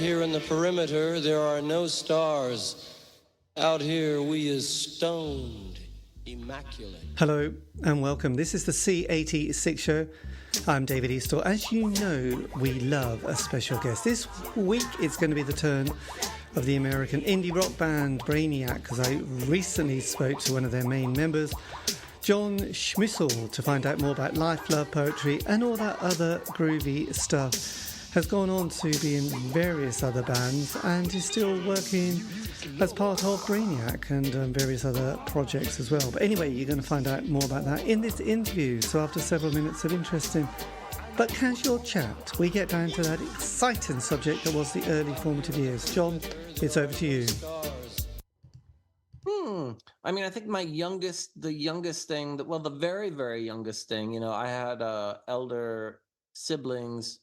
here in the perimeter, there are no stars. Out here, we is stoned, immaculate. Hello and welcome. This is the C86 show. I'm David Eastaugh. As you know, we love a special guest. This week it's going to be the turn of the American indie rock band Brainiac, because I recently spoke to one of their main members, John Schmersal, to find out more about life, love, poetry and all that other groovy stuff. Has gone on to be in various other bands and is still working as part of Brainiac and various other projects as well. But anyway, you're going to find out more about that in this interview. So after several minutes of interesting but casual chat, we get down to that exciting subject that was the early formative years. John, it's over to you. I mean, I think the youngest thing, the very, very youngest thing, I had elder siblings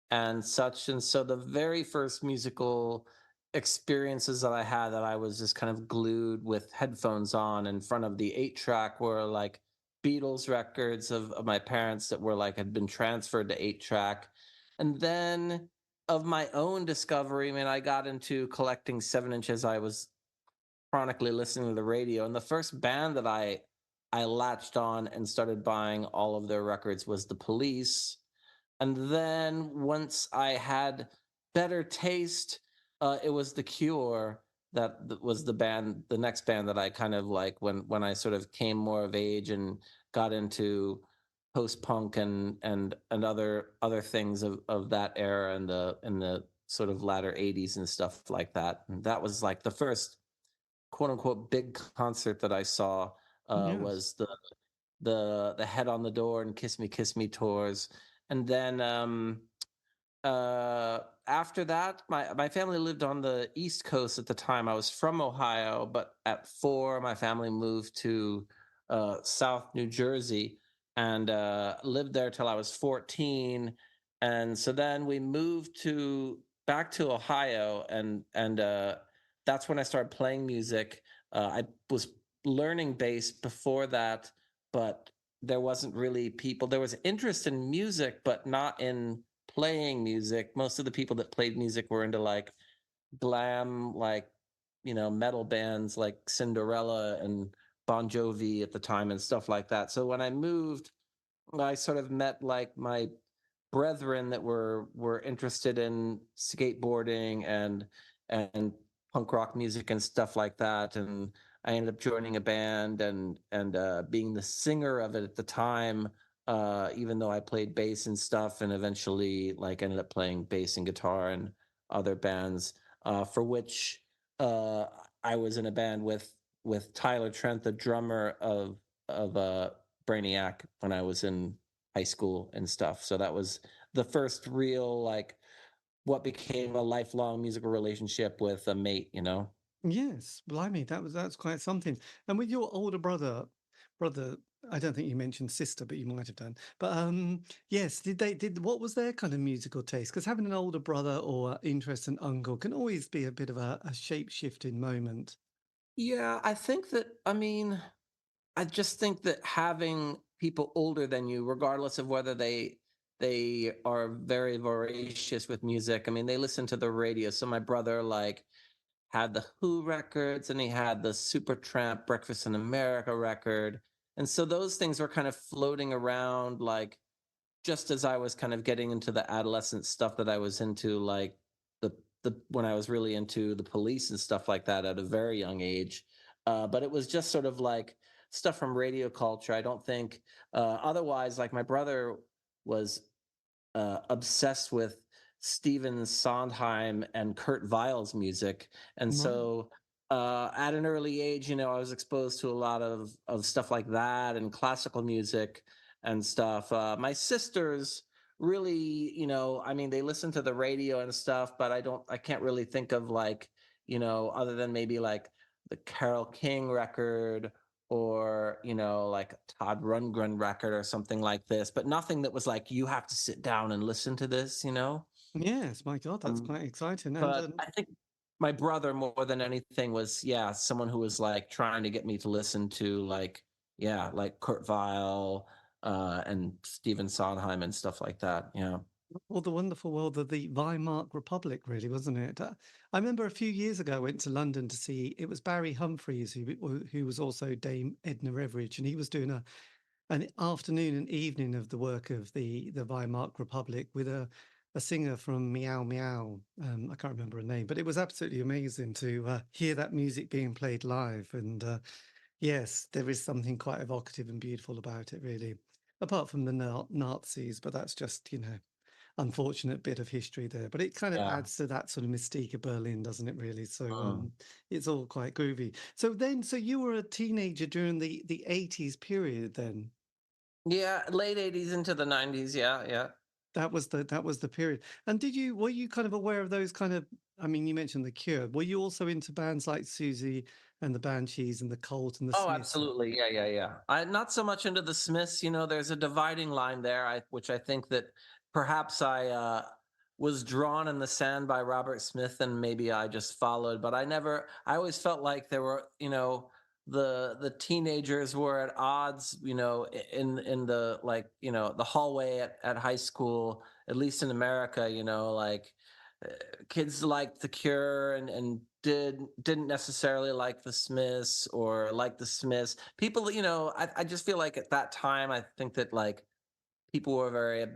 and such. And so the very first musical experiences that I had, that I was just kind of glued with headphones on in front of the 8-track, were like Beatles records of my parents that were like, had been transferred to 8-track. And then of my own discovery, I mean, I got into collecting 7-inches. I was chronically listening to the radio. And the first band that I latched on and started buying all of their records was The Police. And then once I had better taste, it was The Cure that was the next band that I kind of like when I sort of came more of age and got into post-punk and other things of that era and the sort of latter 80s and stuff like that. And that was like the first quote unquote big concert that I saw was the Head on the Door and Kiss Me tours. And then after that, my family lived on the East Coast at the time. I was from Ohio, but at 4, my family moved to South New Jersey and lived there till I was 14. And so then we moved back to Ohio, and that's when I started playing music. I was learning bass before that, but there wasn't really people. There was interest in music, but not in playing music. Most of the people that played music were into like glam, like, metal bands like Cinderella and Bon Jovi at the time and stuff like that. So when I moved, I sort of met like my brethren that were interested in skateboarding and punk rock music and stuff like that. And I ended up joining a band and being the singer of it at the time, even though I played bass and stuff, and eventually like ended up playing bass and guitar and other bands, for which I was in a band with Tyler Trent, the drummer of Brainiac, when I was in high school and stuff. So that was the first real like what became a lifelong musical relationship with a mate, Yes, blimey, that's quite something. And with your older brother, I don't think you mentioned sister, but you might have done. But yes, what was their kind of musical taste? Because having an older brother or interest in uncle can always be a bit of a shape-shifting moment. Yeah, I just think that having people older than you, regardless of whether they are very voracious with music, I mean, they listen to the radio. So my brother like had the Who records, and he had the Supertramp Breakfast in America record. And so those things were kind of floating around, like just as I was kind of getting into the adolescent stuff that I was into, like when I was really into the Police and stuff like that at a very young age. But it was just sort of like stuff from radio culture. I don't think otherwise, like my brother was obsessed with Stephen Sondheim and Kurt Weill's music. And so at an early age, I was exposed to a lot of stuff like that and classical music and stuff. My sisters really, they listen to the radio and stuff, but I can't really think of like, other than maybe like the Carole King record or, like a Todd Rundgren record or something like this, but nothing that was like, you have to sit down and listen to this, Yes, my God, that's quite exciting. But I think my brother more than anything was, someone who was like trying to get me to listen to like Kurt Weill and Stephen Sondheim and stuff like that. Yeah. Or the wonderful world of the Weimar Republic, really, wasn't it? I remember a few years ago I went to London to see, it was Barry Humphries, who was also Dame Edna Everage, and he was doing an afternoon and evening of the work of the Weimar Republic with a singer from Meow Meow. I can't remember her name, but it was absolutely amazing to hear that music being played live. And yes, there is something quite evocative and beautiful about it, really. Apart from the Nazis, but that's just, unfortunate bit of history there. But it kind of Yeah. adds to that sort of mystique of Berlin, doesn't it, really? So Mm. it's all quite groovy. So you were a teenager during the 80s period then? Yeah, late 80s into the 90s. Yeah, yeah. That was the period. And were you kind of aware of those kind of, I mean, you mentioned The Cure. Were you also into bands like Susie and the Banshees and the Cult and the Oh, Smiths? absolutely. Yeah, yeah, yeah. I'm not so much into the Smiths. There's a dividing line there, which I think that perhaps I was drawn in the sand by Robert Smith, and maybe I just followed. But I always felt like there were, the teenagers were at odds, in the like, the hallway at high school, at least in America, like uh, kids liked The Cure and didn't necessarily like the Smiths or like the Smiths. People, I just feel like at that time, I think that like people were very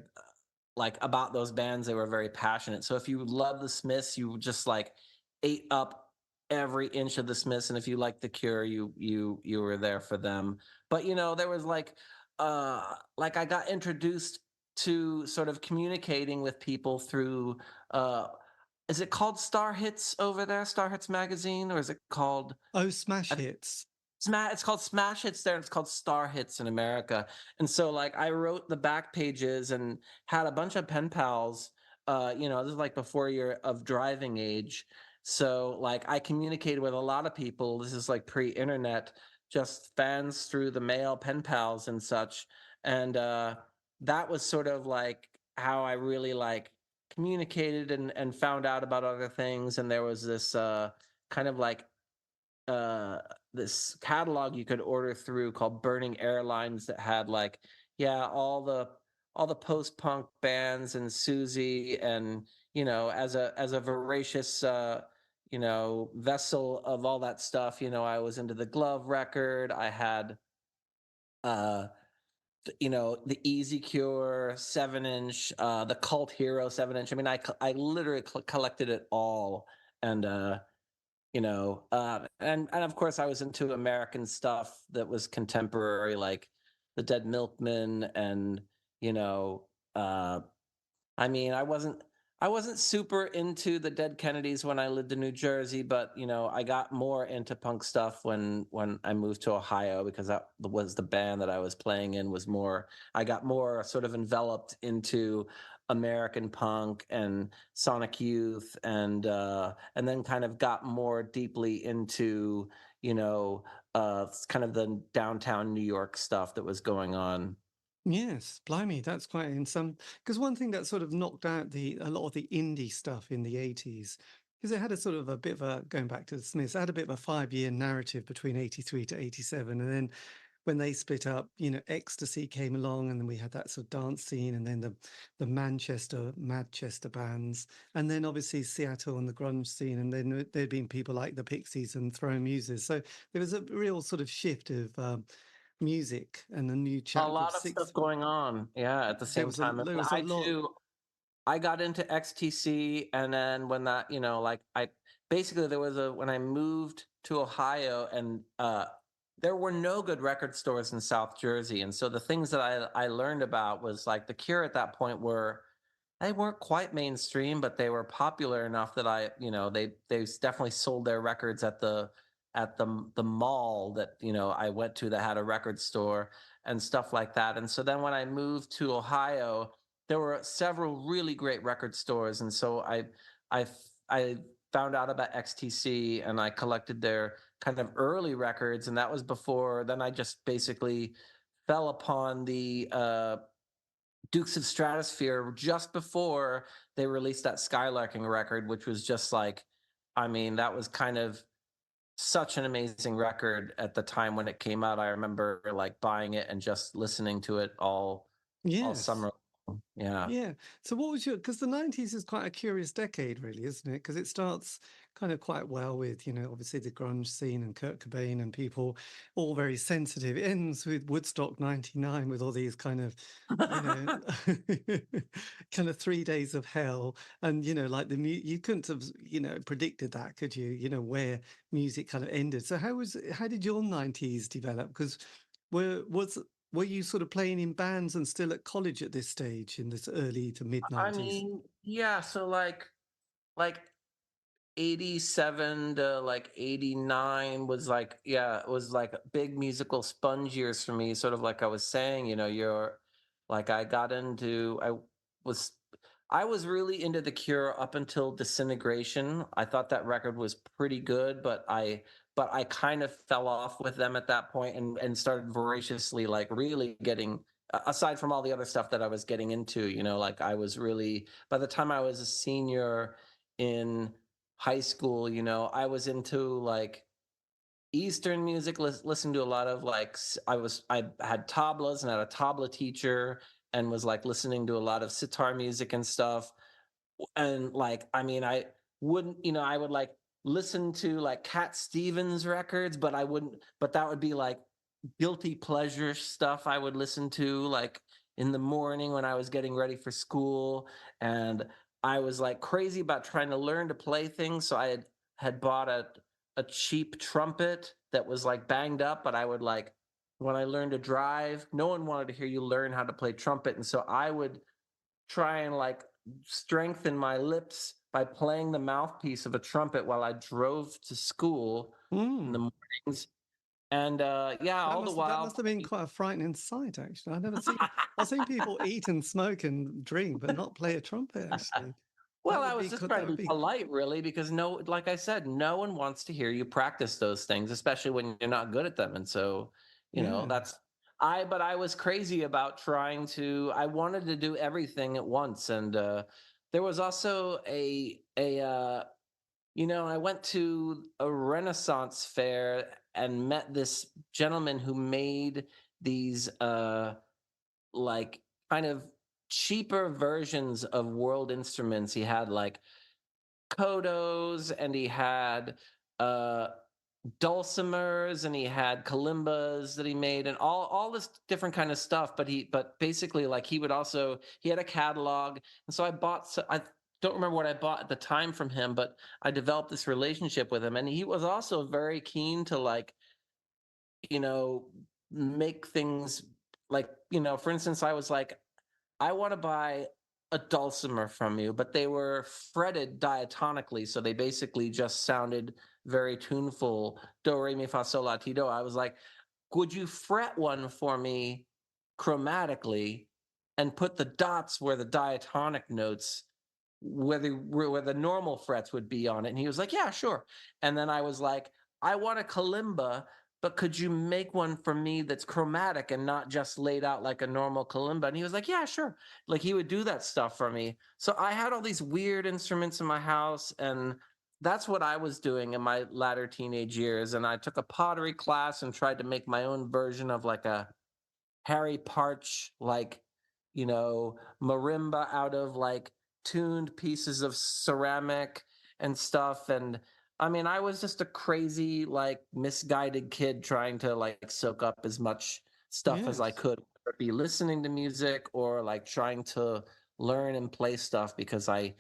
like about those bands. They were very passionate. So if you love the Smiths, you just like ate up every inch of the Smiths, and if you liked the Cure, you were there for them. But there was like I got introduced to sort of communicating with people through uh is it called Star Hits over there, Star Hits magazine, or is it called Oh, Smash I think Hits. It's called Smash Hits there, and it's called Star Hits in America. And so like I wrote the back pages and had a bunch of pen pals. This is like before you're of driving age. So like I communicated with a lot of people. This is like pre-internet, just fans through the mail, pen pals and such. And that was sort of like how I really like communicated and found out about other things. And there was this kind of like uh this catalog you could order through called Burning Airlines that had like yeah all the post-punk bands and Susie, and as a voracious vessel of all that stuff. I was into the Glove record. I had uh the Easy Cure 7-inch, the Cult Hero 7-inch. I mean, I literally collected it all. And and of course I was into American stuff that was contemporary, like the Dead Milkmen, and you know uh I mean, I wasn't super into the Dead Kennedys when I lived in New Jersey, but I got more into punk stuff when I moved to Ohio, because that was the band that I was playing in. Was more I got more sort of enveloped into American punk and Sonic Youth, and then kind of got more deeply into kind of the downtown New York stuff that was going on. Yes, blimey, that's quite in some, because one thing that sort of knocked out a lot of the indie stuff in the 80s, because it had a sort of a bit of a, going back to the Smiths, it had a bit of a 5-year narrative between 83 to 87. And then when they split up, Ecstasy came along, and then we had that sort of dance scene, and then the Manchester bands, and then obviously Seattle and the grunge scene, and then there'd been people like the Pixies and Throwing Muses. So there was a real sort of shift of music and a new A chapter of lot of stuff six. going on, yeah, at the There same was a time. I there mean, was a I lot. too, I got into XTC, and then when that, like I basically there was a when I moved to Ohio, and there were no good record stores in South Jersey, and so the things that I learned about was like the Cure at that point they weren't quite mainstream, but they were popular enough that they definitely sold their records at the mall that I went to that had a record store and stuff like that. And so then when I moved to Ohio, there were several really great record stores, and so I I found out about XTC, and I collected their kind of early records, and that was before. Then I just basically fell upon the Dukes of Stratosphere just before they released that Skylarking record, which was just like, I mean, that was kind of such an amazing record at the time when it came out. I remember like buying it and just listening to it all Yes. summer. Yeah. Yeah. So what was your, because the 90s is quite a curious decade, really, isn't it? Because it starts kind of quite well with, obviously the grunge scene and Kurt Cobain and people all very sensitive. It ends with Woodstock 99 with all these kind of, you know, kind of 3 days of hell. And, like you couldn't have, predicted that, could you? Where music kind of ended. So how did your 90s develop? Because was were you sort of playing in bands and still at college at this stage in this early to mid I 90s? mean, yeah, so like 87 to like 89 was like, yeah, it was like big musical sponge years for me, sort of like I was saying, you're like I got into was I was really into The Cure up until Disintegration. I thought that record was pretty good, but I kind of fell off with them at that point and started voraciously like really getting aside from all the other stuff that I was getting into, like I was really by the time I was a senior in high school, I was into like Eastern music, listened to a lot of like I had tablas and had a tabla teacher and was like listening to a lot of sitar music and stuff. And like, I mean, I wouldn't, I would like listen to like Cat Stevens records, but I wouldn't, but that would be like guilty pleasure stuff I would listen to like in the morning when I was getting ready for school. And I was like crazy about trying to learn to play things. So I had bought a cheap trumpet that was like banged up, but I would like when I learned to drive, no one wanted to hear you learn how to play trumpet. And so I would try and like strengthen my lips by playing the mouthpiece of a trumpet while I drove to school in the Mm. mornings. And yeah, That all the must that while must have been quite a frightening sight, actually. I've seen people eat and smoke and drink, but not play a trumpet. Actually, well, I was just trying that to would be be polite, really, because no, like I said, no one wants to hear you practice those things, especially when you're not good at them. And so, yeah, that's but I was crazy about trying to. I wanted to do everything at once, and there was also I went to a Renaissance fair and met this gentleman who made these like kind of cheaper versions of world instruments. He had like kodos and he had uh dulcimers and he had kalimbas that he made and all this different kind of stuff, but basically like he had a catalog. And so I don't remember what I bought at the time from him, but I developed this relationship with him, and he was also very keen to like you know make things like for instance, I was like, I want to buy a dulcimer from you, but they were fretted diatonically, so they basically just sounded very tuneful. Do, re, mi, fa, sol, la, ti, do. I was like, would you fret one for me chromatically and put the dots where the diatonic notes, where the normal frets would be on it? And he was like, yeah, sure. And then I was like, I want a kalimba, but could you make one for me that's chromatic and not just laid out like a normal kalimba? And he was like, yeah, sure. Like he would do that stuff for me. So I had all these weird instruments in my house, and that's what I was doing in my latter teenage years. And I took a pottery class and tried to make my own version of like a Harry Parch, like, marimba out of like tuned pieces of ceramic and stuff. And I mean, I was just a crazy, like, misguided kid trying to like soak up as much stuff as I yes. could, whether it be listening to music or like trying to learn and play stuff, because I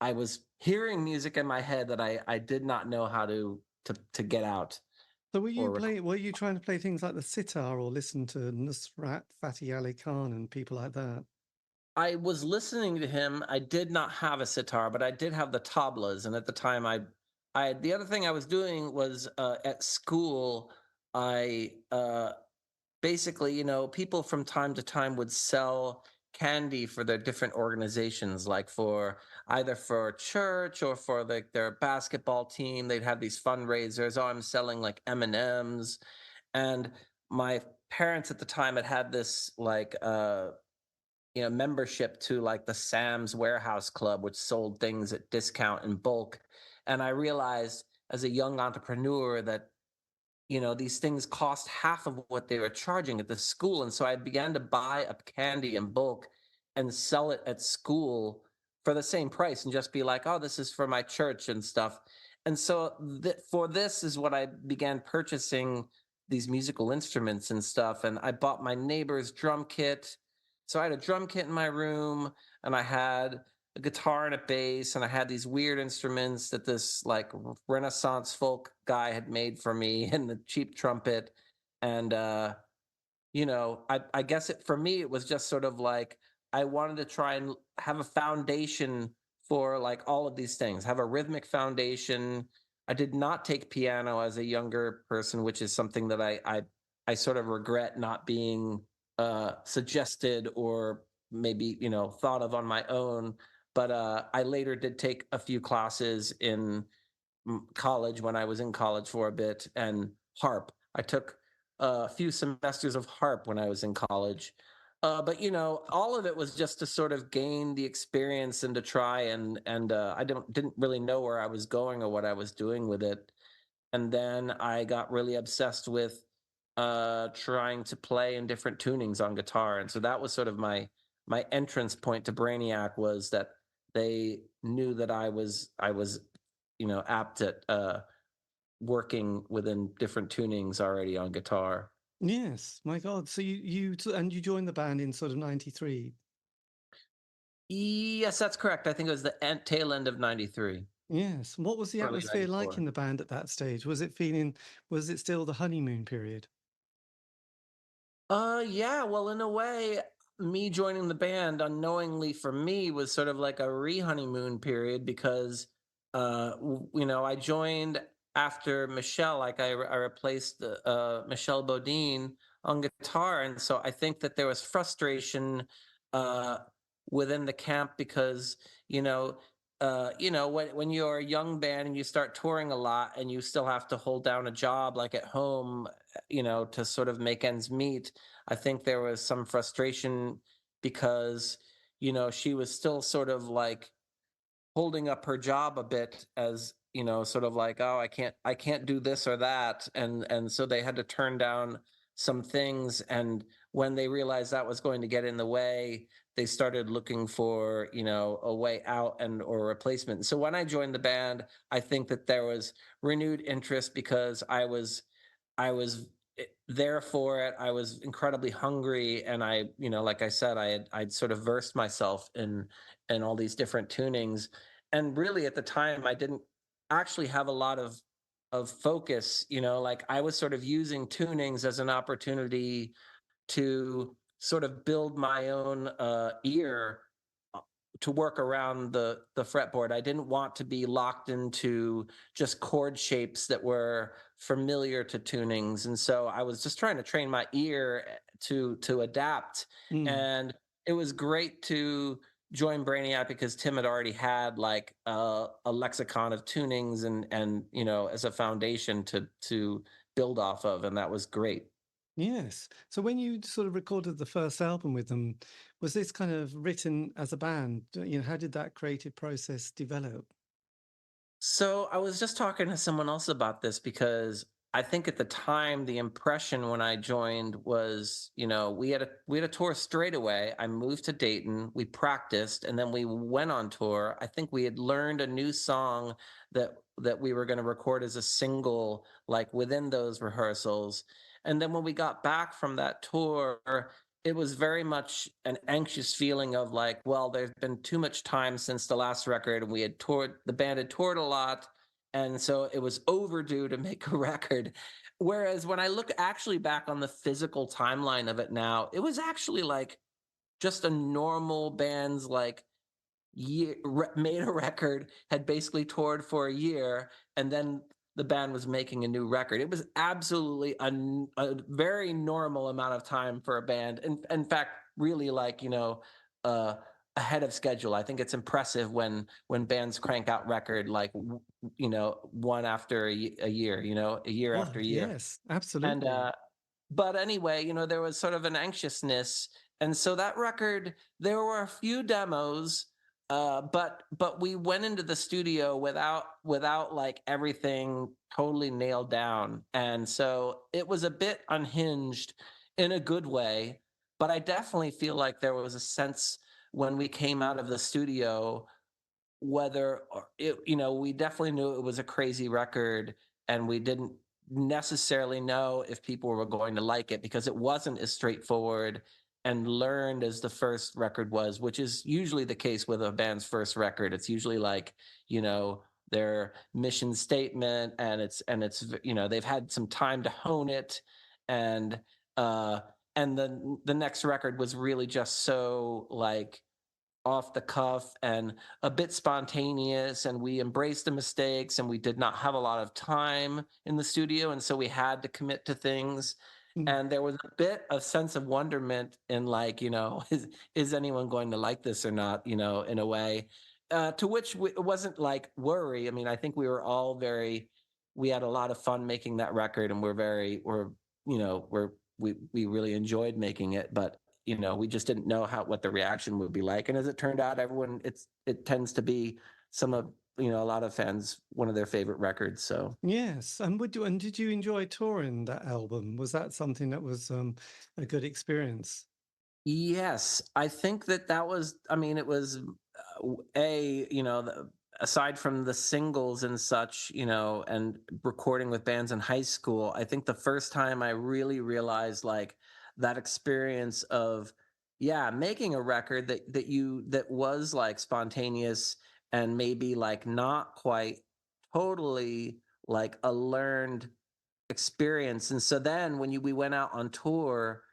was hearing music in my head that I did not know how to get out So or record. were you trying to play things like the sitar or listen to Nusrat Fateh Ali Khan and people like that? I was listening to him. I did not have a sitar, but I did have the tablas. And at the time, the other thing I was doing was at school. I basically, people from time to time would sell candy for their different organizations, like for either for church or for like their basketball team. They'd have these fundraisers. Oh, I'm selling like M&Ms. And my parents at the time had this like membership to like the Sam's Warehouse Club, which sold things at discount in bulk. And I realized as a young entrepreneur that, these things cost half of what they were charging at the school. And so I began to buy up candy in bulk and sell it at school for the same price and just be like, oh, this is for my church and stuff. And so for this is what I began purchasing these musical instruments and stuff. And I bought my neighbor's drum kit. So I had a drum kit in my room, and I had a guitar and a bass, and I had these weird instruments that this like Renaissance folk guy had made for me, and the cheap trumpet. And I guess for me it was just sort of like I wanted to try and have a foundation for like all of these things, have a rhythmic foundation. I did not take piano as a younger person, which is something that I sort of regret not being suggested or maybe thought of on my own. But I later did take a few classes in college when I was in college for a bit, and harp. I took a few semesters of harp when I was in college. But all of it was just to sort of gain the experience and to try and I didn't really know where I was going or what I was doing with it. And then I got really obsessed with trying to play in different tunings on guitar. And so that was sort of my entrance point to Brainiac, was that they knew that I was apt at working within different tunings already on guitar. Yes, my God. So you joined the band in sort of 93. Yes, that's correct. I think it was the tail end of 93. Yes. What was the Early atmosphere like 94. in the band at that stage? Was it still the honeymoon period? Yeah, well, in a way, me joining the band unknowingly for me was sort of like a re-honeymoon period, because I joined after Michelle. Like I replaced Michelle Bodine on guitar, and so I think that there was frustration uh within the camp, because you know when you're a young band and you start touring a lot and you still have to hold down a job like at home, to sort of make ends meet. I think there was some frustration because, she was still sort of like holding up her job a bit, as, sort of like, oh, I can't do this or that. And so they had to turn down some things. And when they realized that was going to get in the way, they started looking for, a way out and or a replacement. So when I joined the band, I think that there was renewed interest because I was there for it. I was incredibly hungry, and like I said, I'd sort of versed myself in all these different tunings. And really, at the time, I didn't actually have a lot of focus. Like I was sort of using tunings as an opportunity to sort of build my own ear to work around the fretboard. I didn't want to be locked into just chord shapes that were familiar to tunings, and so I was just trying to train my ear to adapt. Mm. And it was great to join Brainiac because Tim had already had like a lexicon of tunings and as a foundation to build off of, and that was great. Yes. So when you sort of recorded the first album with them, was this kind of written as a band? How did that creative process develop? So I was just talking to someone else about this, because I think at the time the impression when I joined was, we had a tour straight away. I moved to Dayton, we practiced, and then we went on tour. I think we had learned a new song that we were going to record as a single, like within those rehearsals. And then when we got back from that tour, it was very much an anxious feeling of like, well, there's been too much time since the last record, and the band had toured a lot. And so it was overdue to make a record. Whereas when I look actually back on the physical timeline of it now, it was actually like just a normal band's like made a record, had basically toured for a year, and then the band was making a new record. It was absolutely a very normal amount of time for a band. In fact, really like, uh, ahead of schedule. I think it's impressive when bands crank out record like, one after a year, a year Oh, after year. yes, And absolutely. but anyway, there was sort of an anxiousness, and so that record, there were a few demos, but we went into the studio without like everything totally nailed down, and so it was a bit unhinged in a good way. But I definitely feel like there was a sense when we came out of the studio, whether we definitely knew it was a crazy record, and we didn't necessarily know if people were going to like it because it wasn't as straightforward and learned as the first record was, which is usually the case with a band's first record. It's usually like, their mission statement, and it's they've had some time to hone it, and uh and then the next record was really just so like off the cuff and a bit spontaneous, and we embraced the mistakes, and we did not have a lot of time in the studio, and so we had to commit to things. Mm. And there was a bit of sense of wonderment in like, is anyone going to like this or not, in a way, to which it wasn't like worry. I mean, I think we were all we had a lot of fun making that record, and we really enjoyed making it, but we just didn't know what the reaction would be like. And as it turned out, it tends to be some of, a lot of fans, one of their favorite records. So Yes, and did you enjoy touring that album? Was that something that was a good experience? yes, I think that was, I mean, it was aside from the singles and such, and recording with bands in high school, I think the first time I really realized like that experience of, yeah, making a record that was like spontaneous and maybe like not quite totally like a learned experience. And so then when we went out on tour,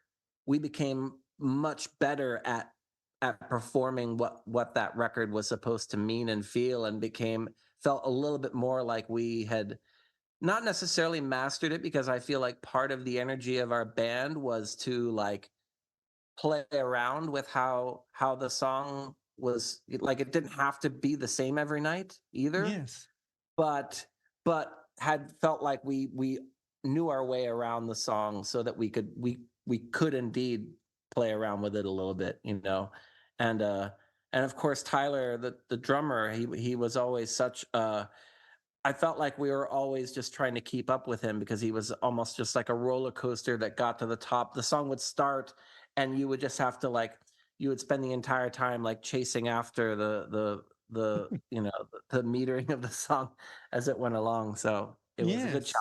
we became much better at performing what that record was supposed to mean and feel, and felt a little bit more like we had not necessarily mastered it, because I feel like part of the energy of our band was to like play around with how the song was, like it didn't have to be the same every night either, Yes. but had felt like we knew our way around the song, so that we could indeed play around with it a little bit, and and of course Tyler, the drummer, he was always such I felt like we were always just trying to keep up with him, because he was almost just like a roller coaster that got to the top. The song would start, and you would just have to like, you would spend the entire time like chasing after the metering of the song as it went along. So it was a good Yes.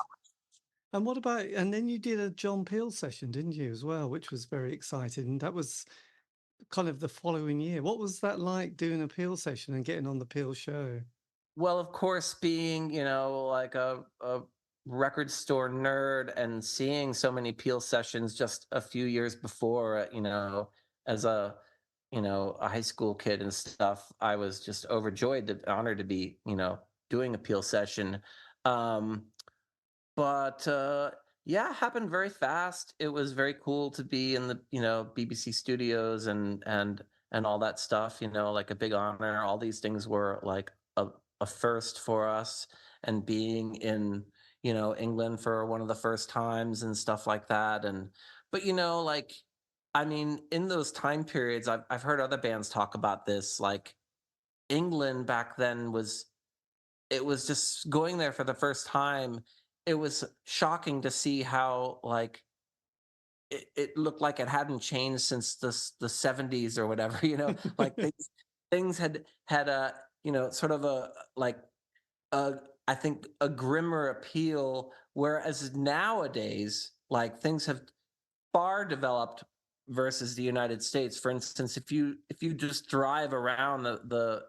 challenge. And then you did a John Peel session, didn't you, as well, which was very exciting. That was kind of the following year. What was that like, doing a Peel session and getting on the Peel show? Well, of course, being, like a record store nerd and seeing so many Peel sessions just a few years before, as a high school kid and stuff, I was just overjoyed, honored to be, doing a Peel session. Um, but yeah, it happened very fast. It was very cool to be in the, BBC studios and all that stuff, like a big honor. All these things were like a first for us, and being in, England for one of the first times and stuff like that. And but like, I mean, in those time periods, I've heard other bands talk about this, like England back then was, it was just going there for the first time. It was shocking to see how like it looked like it hadn't changed since the 70s or whatever, like things had a, sort of a like a, I think a grimmer appeal, whereas nowadays like things have far developed versus the United States. For instance, if you just drive around the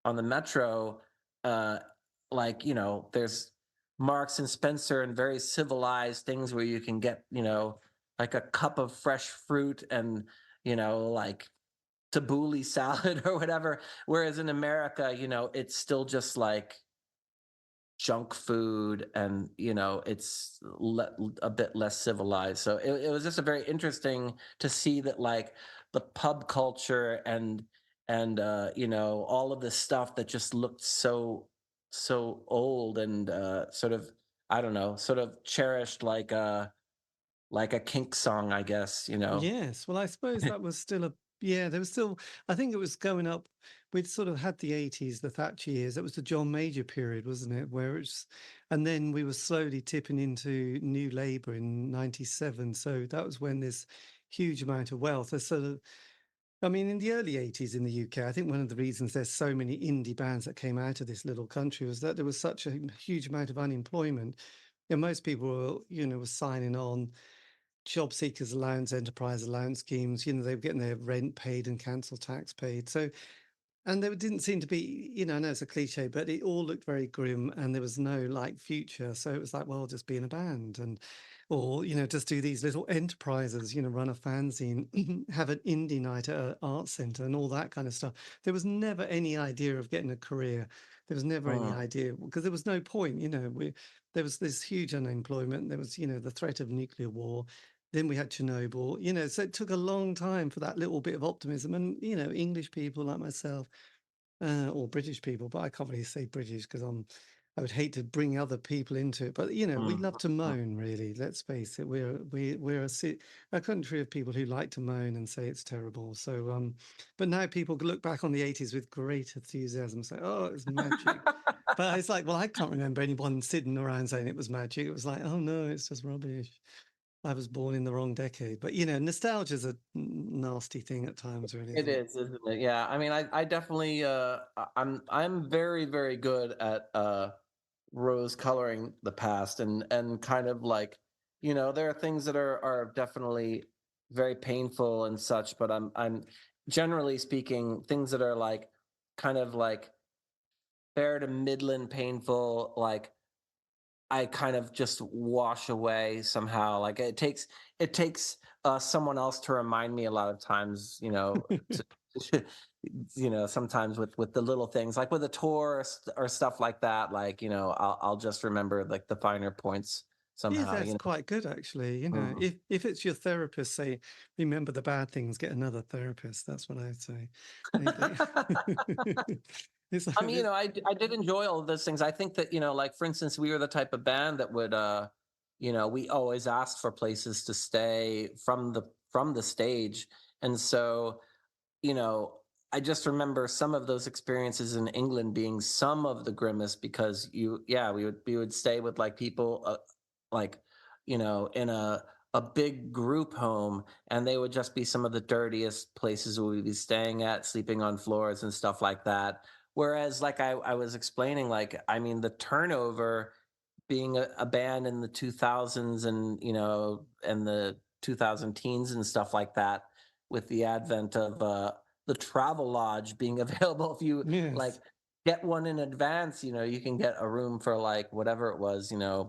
on the metro, uh, like, there's Marks and Spencer and very civilized things where you can get, like a cup of fresh fruit and, like tabbouleh salad or whatever. Whereas in America, it's still just like junk food, and it's a bit less civilized. So it was just a very interesting to see that like the pub culture and all of this stuff that just looked so old and sort of, I don't know, sort of cherished like a kink song, I guess. Yes, well, I suppose that was still yeah, there was still, I think it was going up. We'd sort of had the 80s, the Thatcher years. That was the John Major period, wasn't it? Where it's, and then we were slowly tipping into New Labour in 97. So that was when this huge amount of wealth, a sort of I mean, in the early 80s in the UK, I think one of the reasons there's so many indie bands that came out of this little country was that there was such a huge amount of unemployment. And most people were, were signing on job seekers allowance, enterprise allowance schemes. They were getting their rent paid and council tax paid. So, and there didn't seem to be, I know it's a cliche, but it all looked very grim and there was no like future. So it was like, well, just be in a band or, just do these little enterprises, run a fanzine, have an indie night at an art center and all that kind of stuff. There was never any idea of getting a career. There was never any idea because there was no point, there was this huge unemployment. There was, the threat of nuclear war. Then we had Chernobyl, so it took a long time for that little bit of optimism. And, English people like myself, or British people, but I can't really say British because I would hate to bring other people into it. But, we love to moan, really. Let's face it. We're a country of people who like to moan and say it's terrible. So, but now people look back on the 80s with great enthusiasm and say, oh, it was magic. But it's like, well, I can't remember anyone sitting around saying it was magic. It was like, oh, no, it's just rubbish. I was born in the wrong decade. But, nostalgia is a nasty thing at times, really. It is, isn't it? Yeah. I mean, I definitely I'm very, very good at rose coloring the past and kind of like, there are things that are definitely very painful and such, but I'm generally speaking, things that are like kind of like fair to midland painful, like I kind of just wash away somehow. Like it takes someone else to remind me a lot of times, to, sometimes with the little things, like with a tour or stuff like that. Like I'll just remember like the finer points Yeah, somehow. that's quite good, actually. Mm. If it's your therapist, say, remember the bad things, get another therapist. That's what I'd say. It's I like, mean, I did enjoy all of those things. I think that, like for instance, we were the type of band that would, we always asked for places to stay from the stage, and so, you know, I just remember some of those experiences in England being some of the grimmest because yeah, we would stay with like people, like, in a big group home, and they would just be some of the dirtiest places we'd be staying at, sleeping on floors and stuff like that. Whereas, like I was explaining, like I mean, the turnover being a band in the 2000s and and the 2000 teens and stuff like that, with the advent of the travel lodge being available, if you like yes. get one in advance, you can get a room for like whatever it was, And a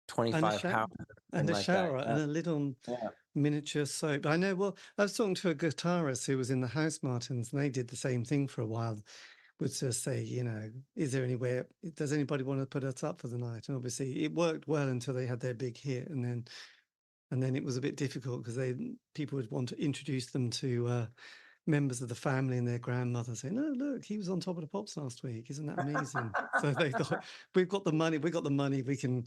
25 shower, pounds, and thing a like that. shower, and Yeah. a little Yeah. miniature soap. I know. Well, I was talking to a guitarist who was in the House Martins, and they did the same thing for a while. Would just say, is there anywhere? Does anybody want to put us up for the night? And obviously, it worked well until they had their big hit, and then it was a bit difficult because people would want to introduce them to members of the family and their grandmother, saying, "Oh, look, he was on Top of the Pops last week. Isn't that amazing?" So they thought, "We've got the money. We've got the money. We can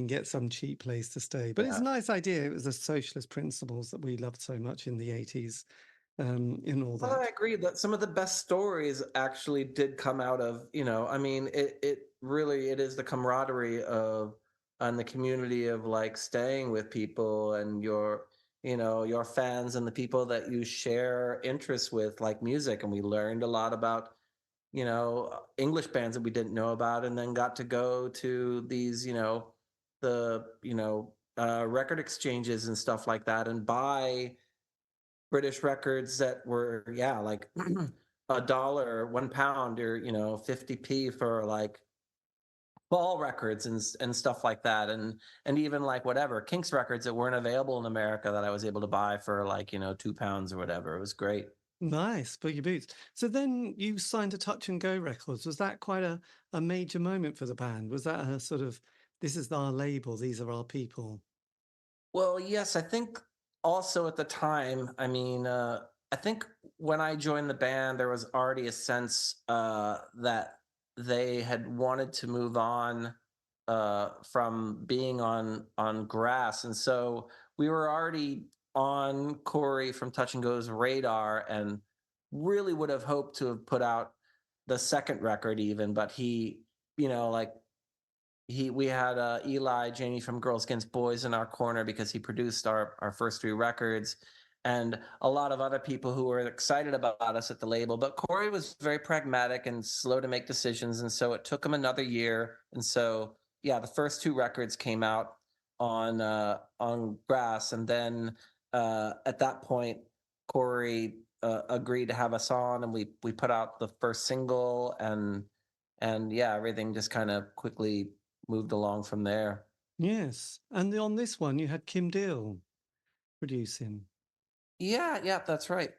get some cheap place to stay." But it's a Yeah. nice idea. It was the socialist principles that we loved so much in the 80s, and all Well, I that. agree that some of the best stories actually did come out of, I mean, it really it is the camaraderie of and the community of like staying with people and your fans and the people that you share interests with, like music. And we learned a lot about, English bands that we didn't know about, and then got to go to these, record exchanges and stuff like that and buy British records that were, yeah, like a dollar, 1 pound, or 50p for like ball records and stuff like that, and even like whatever Kinks records that weren't available in America that I was able to buy for like £2 or whatever. It was great. Nice, boogie boots. So then you signed to Touch and Go Records. Was that quite a major moment for the band? Was that a sort of, this is our label, these are our people? Well, yes, I think also at the time, I mean, I think when I joined the band, there was already a sense that they had wanted to move on from being on grass, and so we were already on Corey from Touch and Go's radar, and really would have hoped to have put out the second record even, but like we had Eli Janey from Girls Against Boys in our corner because he produced our first three records, and a lot of other people who were excited about us at the label. But Corey was very pragmatic and slow to make decisions, and so it took him another year. And so, yeah, the first two records came out on Grass, and then at that point, Corey agreed to have us on, and we put out the first single, and yeah, everything just kind of quickly moved along from there. Yes. And on this one, you had Kim Deal producing. Yeah, that's right.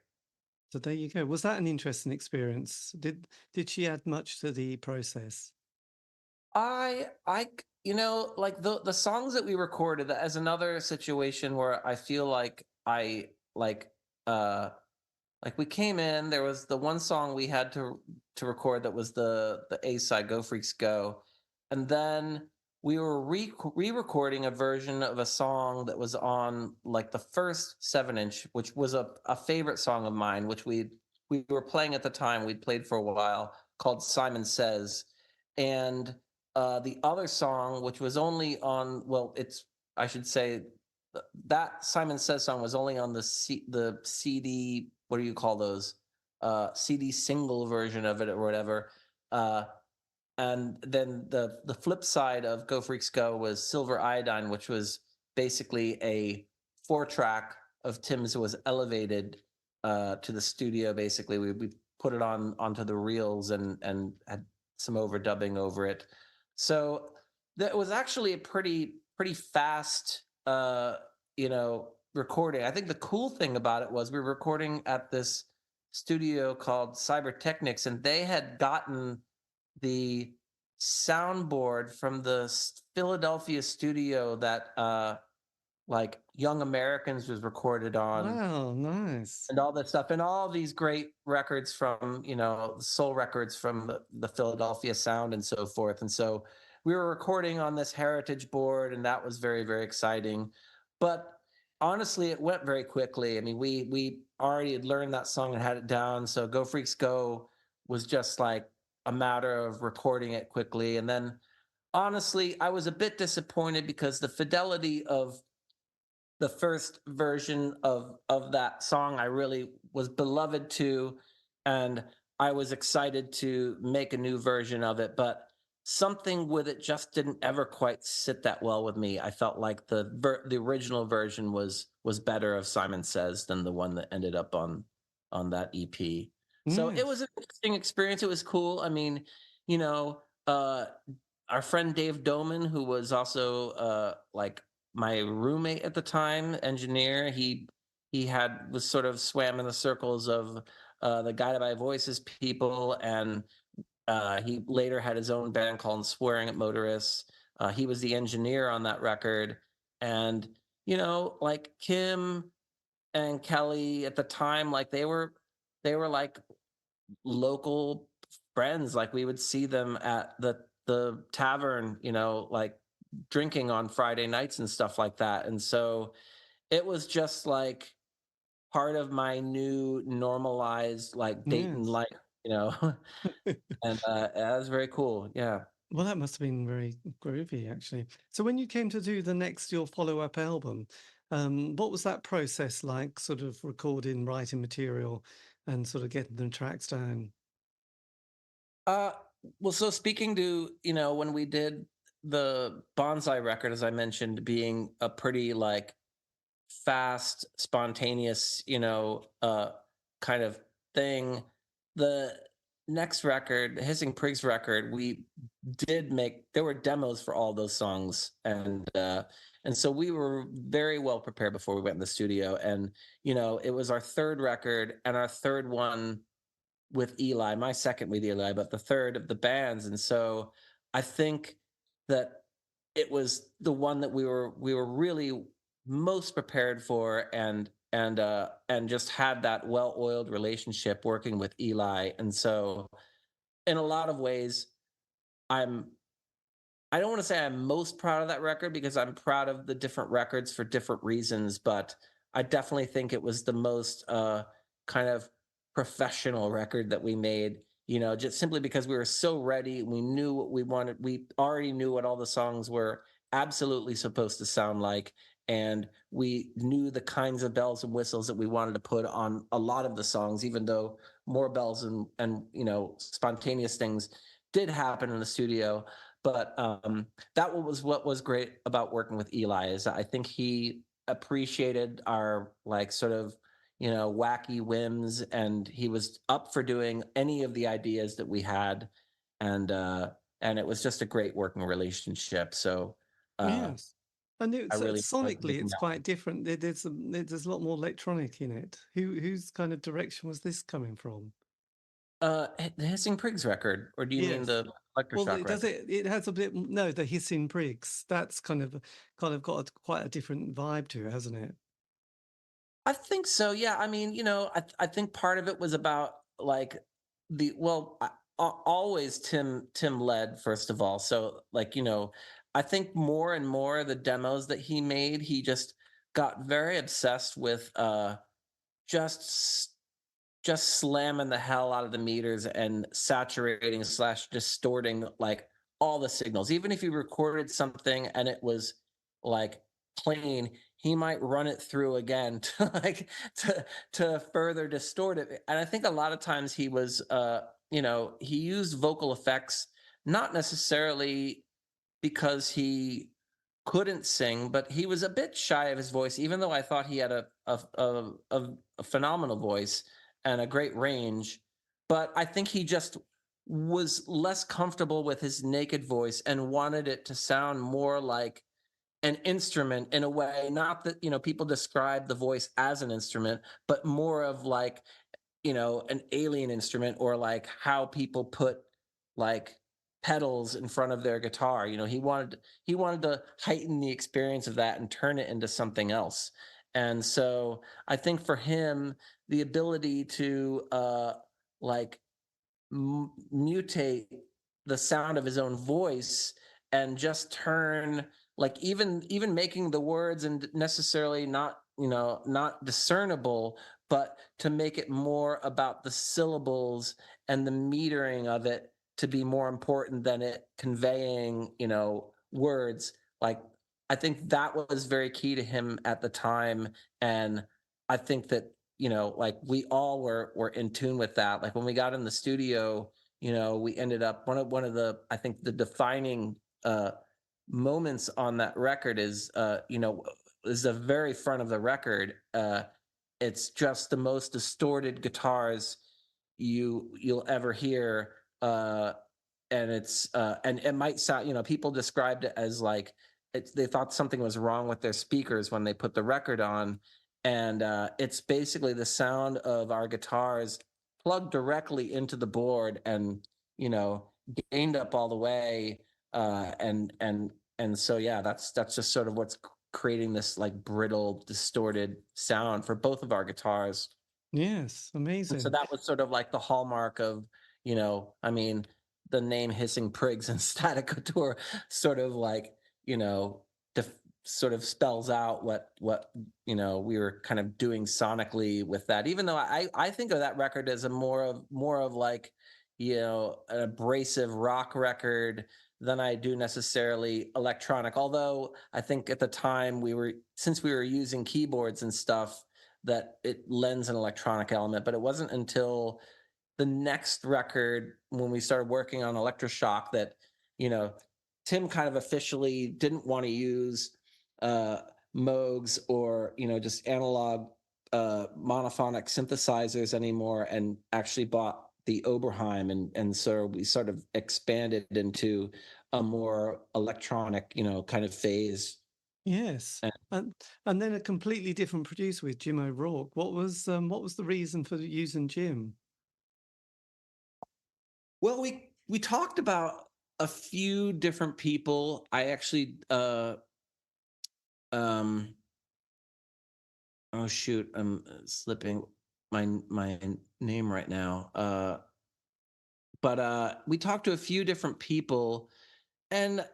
So there you go. Was that an interesting experience? Did she add much to the process? I like the songs that we recorded as another situation where I feel like I like we came in, there was the one song we had to record that was the A side, Go Freaks Go, and then we were re-recording a version of a song that was on like the first 7-inch, which was a favorite song of mine, which we were playing at the time. We'd played for a while, called Simon Says, and the other song, which was only on, well, it's, I should say, that Simon Says song was only on the CD. What do you call those? CD single version of it or whatever. And then the flip side of Go Freaks Go was Silver Iodine, which was basically a 4-track of Tim's, was elevated to the studio. Basically, we put it onto the reels and had some overdubbing over it. So that was actually a pretty fast recording. I think the cool thing about it was we were recording at this studio called Cybertechnics, and they had gotten the soundboard from the Philadelphia studio that like Young Americans was recorded on. Wow, nice. And all that stuff, and all these great records from, soul records from the Philadelphia sound and so forth. And so we were recording on this heritage board, and that was very, very exciting. But honestly, it went very quickly. I mean, we already had learned that song and had it down. So Go Freaks Go was just like a matter of recording it quickly. And then honestly, I was a bit disappointed because the fidelity of the first version of that song I really was beloved to, and I was excited to make a new version of it, but something with it just didn't ever quite sit that well with me. I felt like the original version was better of Simon Says than the one that ended up on that EP. So it was Yes. an interesting experience. It was cool. I mean, you know, our friend Dave Doman, who was also like my roommate at the time, engineer, he had was sort of swam in the circles of the Guided by Voices people, and he later had his own band called Swearing at Motorists. He was the engineer on that record, and like Kim and Kelly at the time, like they were like local friends. Like we would see them at the tavern, like drinking on Friday nights and stuff like that. And so it was just like part of my new normalized like Dayton Yes. life, you know. And that was very cool. Yeah. Well, that must have been very groovy, actually. So when you came to do your follow-up album, what was that process like, sort of recording, writing material and sort of getting the tracks down? Uh, well, so speaking to, when we did the Bonsai record, as I mentioned, being a pretty like fast, spontaneous, kind of thing. The next record, the Hissing Prigs record, we did make, there were demos for all those songs, and so we were very well prepared before we went in the studio. And it was our third record and our third one with Eli, my second with Eli, but the third of the bands. And so I think that it was the one that we were really most prepared for, and just had that well-oiled relationship working with Eli. And so in a lot of ways, I'm I don't want to say I'm most proud of that record, because I'm proud of the different records for different reasons, but I definitely think it was the most kind of professional record that we made, just simply because we were so ready. We knew what we wanted. We already knew what all the songs were absolutely supposed to sound like. and we knew the kinds of bells and whistles that we wanted to put on a lot of the songs, even though more bells and spontaneous things did happen in the studio. But that was what was great about working with Eli, is I think he appreciated our like sort of wacky whims, and he was up for doing any of the ideas that we had, and it was just a great working relationship. So Yes. And I it's really enjoyed sonically, making it's that. quite different. There's a lot more electronic in it. Whose kind of direction was this coming from? The Hissing Prigs record, or do you mean Yes. the Well, Electroshock does record? it? It has a bit. No, the Hissing Prigs. That's kind of got quite a different vibe to it, hasn't it? I think so. Yeah. I mean, I think part of it was about like always Tim led, first of all. So like I think more and more the demos that he made, he just got very obsessed with just just slamming the hell out of the meters and saturating slash distorting like all the signals. Even if you recorded something and it was like clean, he might run it through again to to further distort it. And I think a lot of times he was he used vocal effects, not necessarily because he couldn't sing, but he was a bit shy of his voice, even though I thought he had a phenomenal voice and a great range. But I think he just was less comfortable with his naked voice and wanted it to sound more like an instrument in a way. Not that, people describe the voice as an instrument, but more of like, an alien instrument, or like how people put like pedals in front of their guitar. He wanted to heighten the experience of that and turn it into something else. And so I think for him, the ability to like mutate the sound of his own voice and just turn, like, even making the words and necessarily not discernible, but to make it more about the syllables and the metering of it to be more important than it conveying words. Like, I think that was very key to him at the time. And I think that like we all were in tune with that. Like when we got in the studio, we ended up, one of the, I think, the defining moments on that record is the very front of the record. It's just the most distorted guitars you'll ever hear. And it might sound, people described it as like they thought something was wrong with their speakers when they put the record on. And it's basically the sound of our guitars plugged directly into the board and gained up all the way. And so yeah, that's just sort of what's creating this like brittle, distorted sound for both of our guitars. Yes, And so amazing. that was sort of like the hallmark of, I mean, the name Hissing Prigs and Static Couture sort of like, you know, sort of spells out what we were kind of doing sonically with that. Even though I think of that record as a more of like, an abrasive rock record than I do necessarily electronic. Although I think at the time since we were using keyboards and stuff, that it lends an electronic element. But it wasn't until the next record, when we started working on Electroshock, that Tim kind of officially didn't want to use Moogs or just analog monophonic synthesizers anymore, and actually bought the Oberheim, and so we sort of expanded into a more electronic kind of phase. Yes, and then a completely different producer with Jim O'Rourke. What was the reason for using Jim? Well, we talked about a few different people. I actually um oh shoot, I'm slipping my name right now. But we talked to a few different people, and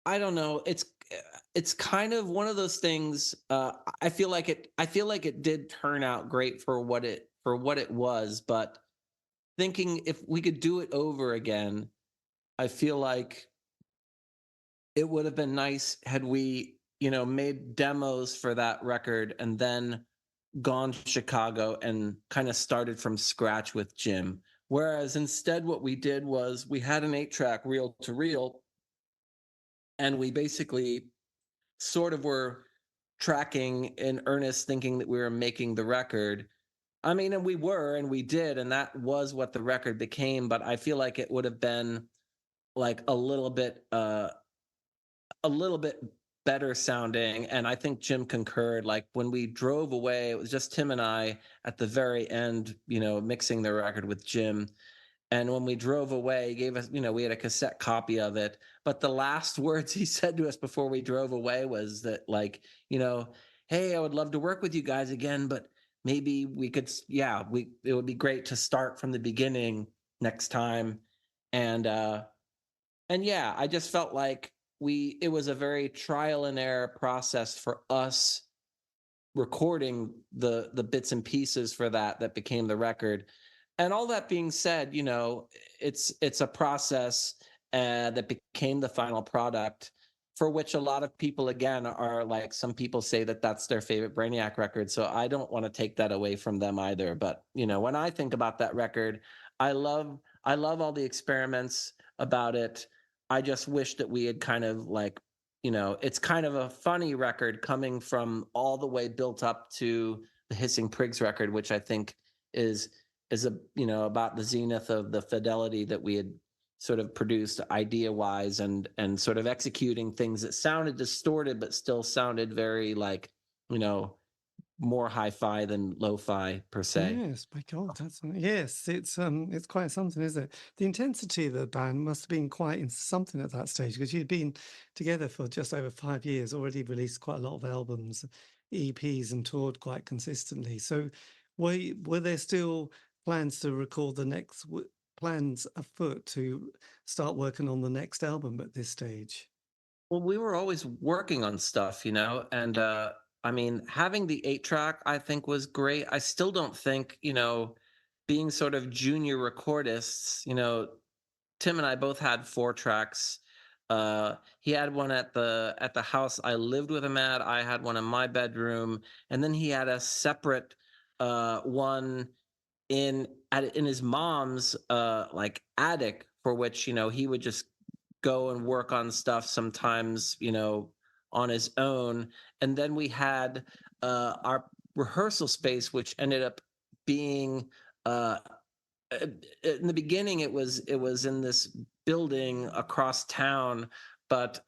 I don't know, it's kind of one of those things. I feel like it did turn out great for what it was, but thinking if we could do it over again, I feel like it would have been nice had we, made demos for that record and then gone to Chicago and kind of started from scratch with Jim. Whereas instead what we did was we had an 8-track reel to reel, and we basically sort of were tracking in earnest, thinking that we were making the record. I mean, and we were, and we did, and that was what the record became. But I feel like it would have been like a little bit better sounding. And I think Jim concurred. Like when we drove away, it was just Tim and I at the very end, mixing the record with Jim. And when we drove away, he gave us, we had a cassette copy of it. But the last words he said to us before we drove away was that, like, hey, I would love to work with you guys again, but maybe we could, it would be great to start from the beginning next time. And yeah, I just felt like it was a very trial and error process for us recording the bits and pieces for that became the record. And all that being said, it's a process that became the final product, for which a lot of people, again, are like, some people say that that's their favorite Brainiac record. So I don't want to take that away from them either. But, when I think about that record, I love all the experiments about it. I just wish that we had kind of like, it's kind of a funny record coming from all the way built up to the Hissing Prigs record, which I think is about the zenith of the fidelity that we had sort of produced idea wise, and sort of executing things that sounded distorted but still sounded very like, more hi-fi than lo-fi per se. Yes, my God, yes, it's quite something, isn't it? The intensity of the band must have been quite something at that stage, because you'd been together for just over 5 years, already released quite a lot of albums, EPs, and toured quite consistently. So, were there still plans to record the next plans afoot to start working on the next album at this stage? Well, we were always working on stuff, and I mean, having the 8-track, I think, was great. I still don't think, being sort of junior recordists, Tim and I both had 4 tracks. He had one at the house I lived with him at. I had one in my bedroom, and then he had a separate one in his mom's like attic, for which he would just go and work on stuff sometimes, on his own. And then we had our rehearsal space, which ended up being in the beginning it was in this building across town, but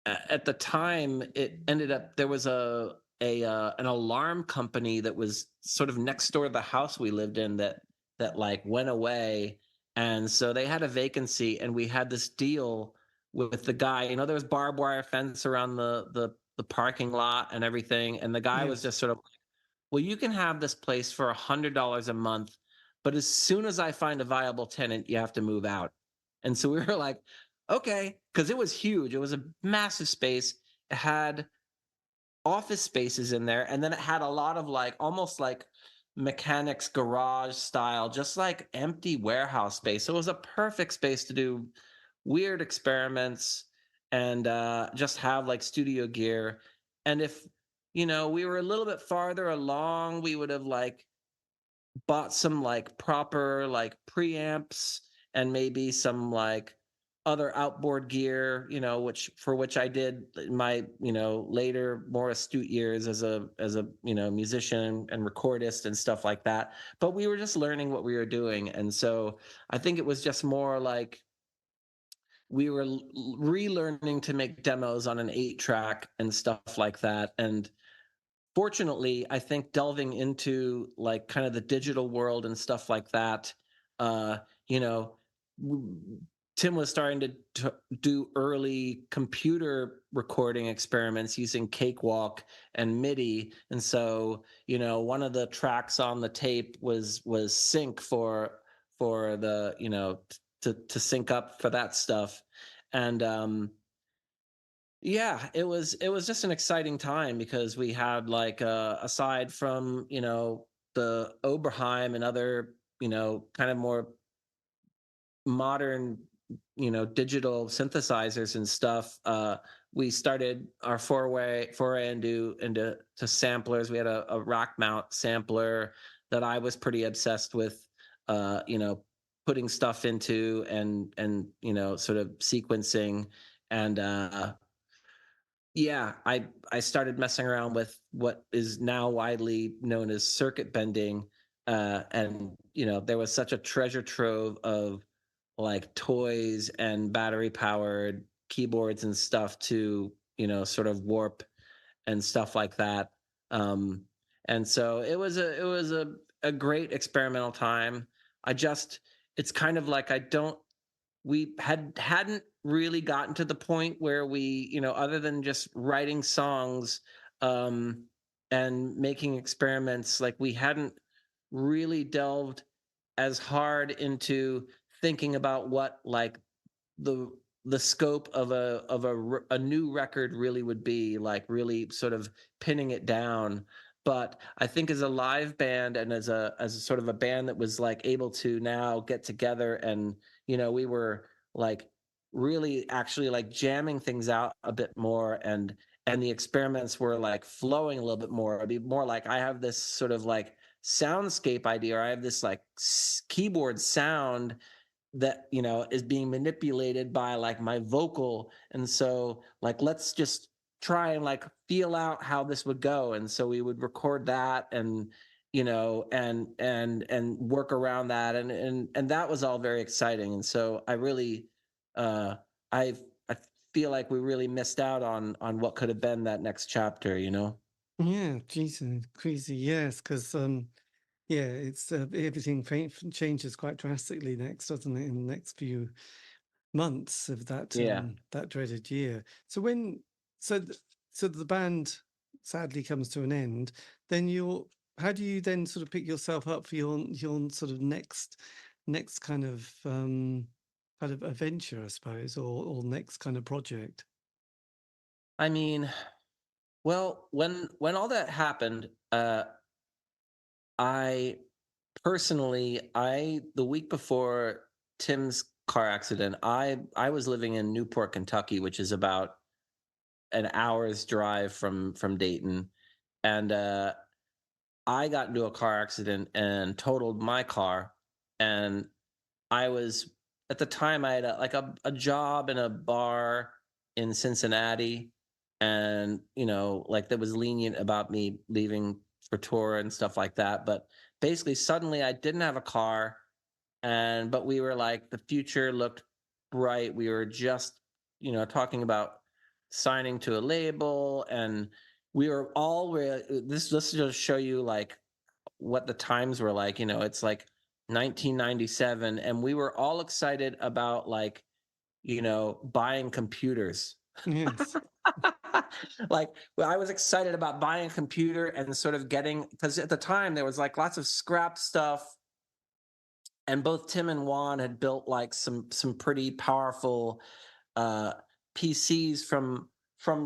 at the time it ended up there was an alarm company that was sort of next door to the house we lived in that like went away. And so they had a vacancy, and we had this deal with the guy. There was barbed wire fence around the parking lot and everything. And the guy was Yes. just sort of like, well, you can have this place for $100 a month, but as soon as I find a viable tenant, you have to move out. And so we were like, okay, because it was huge. It was a massive space. It had office spaces in there, and then it had a lot of like almost like mechanics garage style, just like empty warehouse space. So it was a perfect space to do weird experiments and just have like studio gear. And if we were a little bit farther along, we would have like bought some like proper like preamps and maybe some like other outboard gear, which I did in my, later more astute years as a musician and recordist and stuff like that. But we were just learning what we were doing. And so I think it was just more like we were relearning to make demos on an 8-track and stuff like that. And fortunately, I think delving into like kind of the digital world and stuff like that, you know, Tim was starting to do early computer recording experiments using Cakewalk and MIDI. And so, one of the tracks on the tape was sync for the, to sync up for that stuff. And yeah, it was just an exciting time, because we had like aside from the Oberheim and other kind of more modern digital synthesizers and stuff, we started our foray into samplers. We had a rock mount sampler that I was pretty obsessed with, putting stuff into and sort of sequencing. And yeah, I started messing around with what is now widely known as circuit bending, and there was such a treasure trove of like toys and battery powered keyboards and stuff to sort of warp and stuff like that. Um, and so it was a great experimental time. I just it's kind of like I don't we hadn't really gotten to the point where we, other than just writing songs, um and making experiments, like we hadn't really delved as hard into thinking about what like the the scope of a new record really would be, like really sort of pinning it down. But I think as a live band and as a sort of a band that was like able to now get together, and we were like really actually like jamming things out a bit more, and the experiments were like flowing a little bit more. It'd be more like I have this sort of like soundscape idea, or I have this like keyboard sound that is being manipulated by like my vocal, and so like let's just try and like feel out how this would go. And so we would record that, and and work around that, and that was all very exciting. And so I really I feel like we really missed out on what could have been that next chapter. Yeah, Jesus, crazy. Yes, because yeah, it's everything changes quite drastically next, doesn't it? In the next few months of that Yeah. that dreaded year. So when so th- so the band sadly comes to an end, then how do you then sort of pick yourself up for your sort of next kind of adventure, I suppose, or next kind of project? I mean, well, when all that happened, I personally, I the week before Tim's car accident, I was living in Newport, Kentucky, which is about an hour's drive from Dayton. And I got into a car accident and totaled my car. And I was at the time I had a job in a bar in Cincinnati, and like that was lenient about me leaving for tour and stuff like that. But basically, suddenly I didn't have a car, and but we were like the future looked bright. We were just talking about signing to a label, and we were all this just show you like what the times were like. It's like 1997, and we were all excited about like buying computers. Yes. Like, well, I was excited about buying a computer and sort of getting, because at the time there was like lots of scrap stuff, and both Tim and Juan had built like some pretty powerful uh, PCs from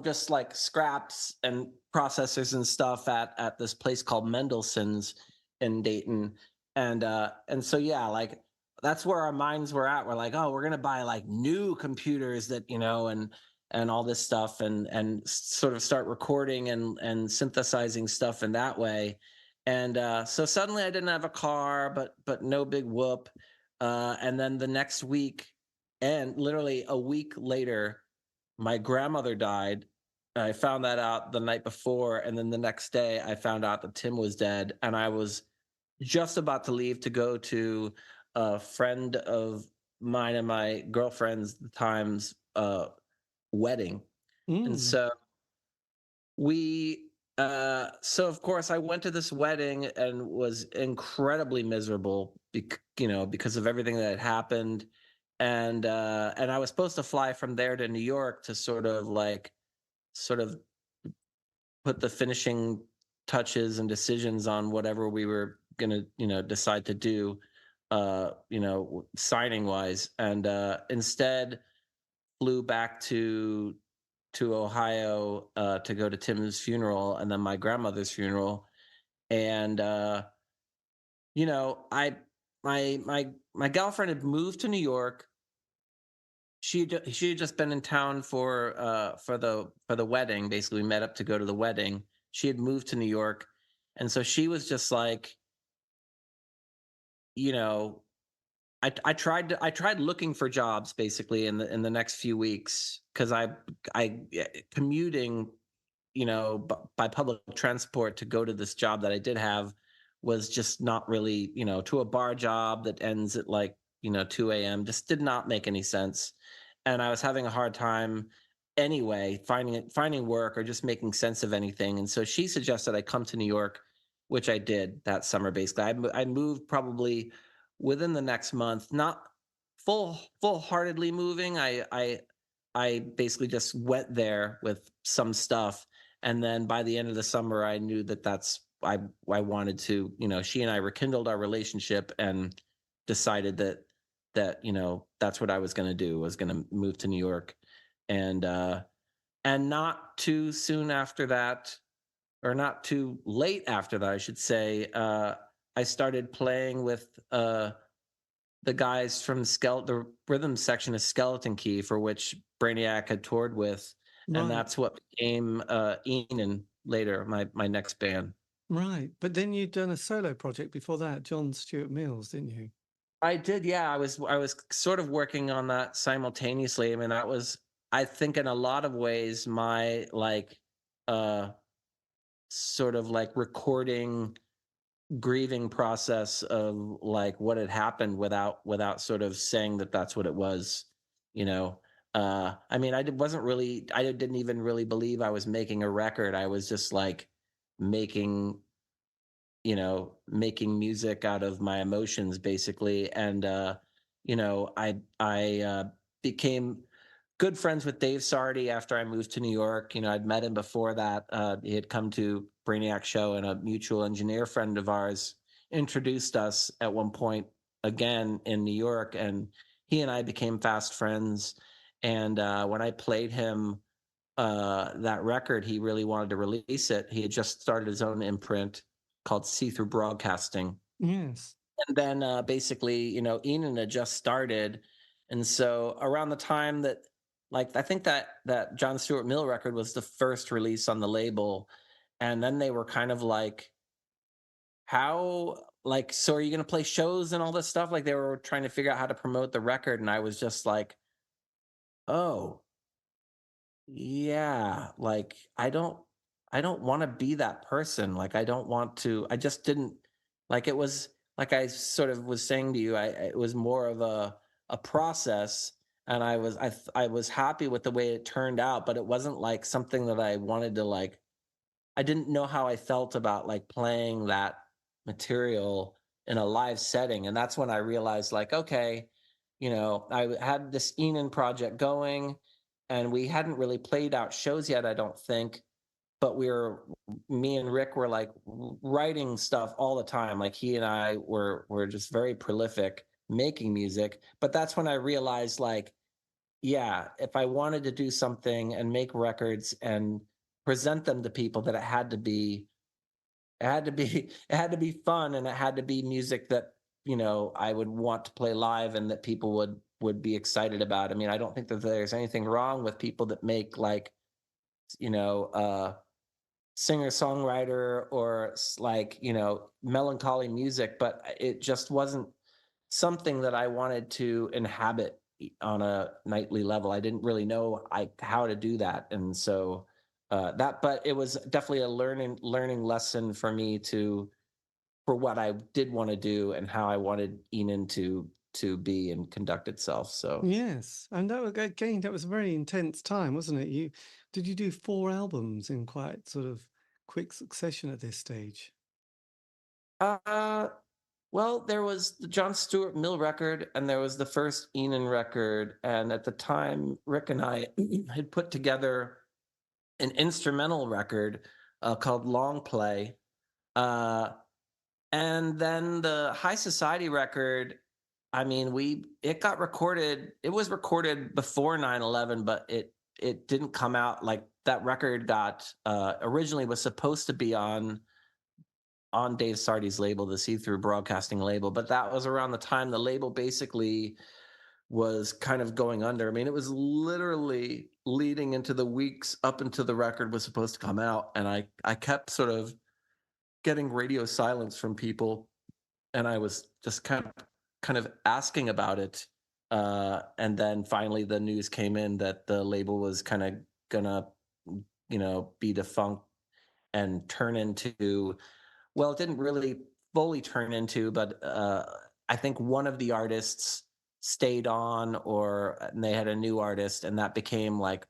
just like scraps and processors and stuff at this place called Mendelssohn's in Dayton. And so yeah, like that's where our minds were at. We're like, oh, we're gonna buy like new computers that and all this stuff, and sort of start recording and synthesizing stuff in that way. And so suddenly I didn't have a car, but no big whoop. And then the next week, and literally a week later, my grandmother died. I found that out the night before, and then the next day I found out that Tim was dead, and I was just about to leave to go to a friend of mine and my girlfriend's at the time's wedding. And Mm. so we so of course I went to this wedding and was incredibly miserable because of everything that had happened. And I was supposed to fly from there to New York to sort of put the finishing touches and decisions on whatever we were going to decide to do signing wise. And instead flew back to Ohio to go to Tim's funeral and then my grandmother's funeral. And I my girlfriend had moved to New York She had just been in town for the wedding. Basically, we met up to go to the wedding. She had moved to New York, and so she was just like, you know, I tried looking for jobs basically in the next few weeks because commuting, by public transport to go to this job that I did have was just not really, to a bar job that ends at like, 2 a.m. just did not make any sense. And I was having a hard time anyway finding work or just making sense of anything. And so she suggested I come to New York, which I did that summer. Basically, I moved probably within the next month, not full heartedly moving. I basically just went there with some stuff, and then by the end of the summer, I knew that I wanted to. She and I rekindled our relationship and decided that that's what I was going to do. Was going to move to New York, and not too soon after that, or not too late after that, I should say. I started playing with the guys from the rhythm section of Skeleton Key, for which Brainiac had toured with, and Right, that's what became Enon later, my next band. right. But then you'd done a solo project before that, John Stuart Mills, didn't you? I did, yeah. I was sort of working on that simultaneously. I mean, that was, I think, in a lot of ways, my like uh sort of like recording grieving process of like what had happened without sort of saying that that's what it was, you know. I mean, I didn't even really believe I was making a record. I was just like making making music out of my emotions basically. And I became good friends with Dave Sardi after I moved to New York. I'd met him before that. He had come to Brainiac show, and a mutual engineer friend of ours introduced us at one point again in New York, and he and I became fast friends. And when I played him that record, he really wanted to release it. He had just started his own imprint called See Through Broadcasting, Yes. and then basically, Enon had just started, and so around the time that, like, I think that John Stuart Mill record was the first release on the label, and then they were kind of like, how, like, so are you going to play shows and all this stuff? Like, they were trying to figure out how to promote the record, and I was just like, oh yeah, like, I don't want to be that person. Like, I don't want to. I just didn't, like, it was like I sort of was saying to you. It was more of a process, and I was happy with the way it turned out, but it wasn't like something that I wanted to like. I didn't know how I felt about like playing that material in a live setting, and that's when I realized, like, okay, I had this Enon project going, and we hadn't really played out shows yet, I don't think, but me and Rick were like writing stuff all the time. Like, he and I were just very prolific making music. But that's when I realized, like, yeah, if I wanted to do something and make records and present them to people, that it had to be fun, and it had to be music that I would want to play live and that people would be excited about. I mean, I don't think that there's anything wrong with people that make like you know singer songwriter or like melancholy music, but it just wasn't something that I wanted to inhabit on a nightly level. I didn't really know how to do that, and so but it was definitely a learning lesson for me for what I did want to do and how I wanted Enon to be and conduct itself. So Yes. And that was, again, that was a very intense time, wasn't it? Did you do 4 albums in quite sort of quick succession at this stage? uh well, there was the John Stuart Mill record, and there was the first Enon record, and at the time Rick and I had put together an instrumental record called Long Play. Uh, and then the High Society record, I mean, it got recorded. It was recorded before 9/11, but it didn't come out. Like, that record got originally was supposed to be on Dave Sardi's label, the See Through Broadcasting label, but that was around the time the label basically was kind of going under. I mean, it was literally leading into the weeks up until the record was supposed to come out, and I kept sort of getting radio silence from people, and I was just kind of asking about it. And then finally the news came in that the label was kind of gonna, be defunct and turn into, well, it didn't really fully turn into, but I think one of the artists stayed on, or and they had a new artist, and that became like,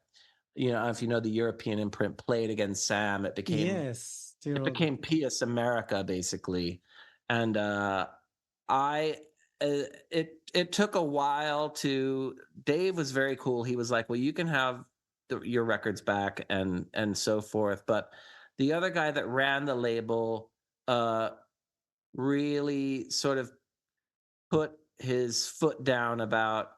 if you know the European imprint Played Against Sam, it became Yes, it dear. became PS America basically, and I it took a while to. Dave was very cool. He was like, "Well, you can have your records back," and so forth. But the other guy that ran the label uh, really sort of put his foot down about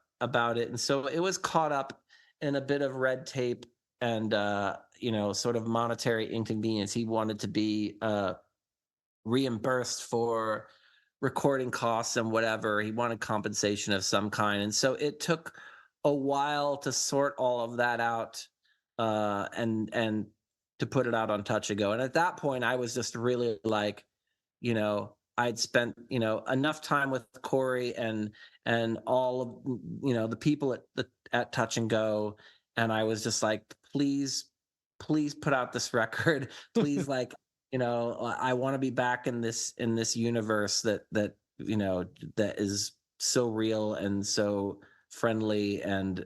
it, and so it was caught up in a bit of red tape and sort of monetary inconvenience. He wanted to be reimbursed for recording costs and whatever. He wanted compensation of some kind. And so it took a while to sort all of that out and to put it out on Touch and Go. And at that point, I was just really like, I'd spent, enough time with Corey and all of, the people at Touch and Go. And I was just like, please put out this record. Please, like, I want to be back in this universe that is so real and so friendly and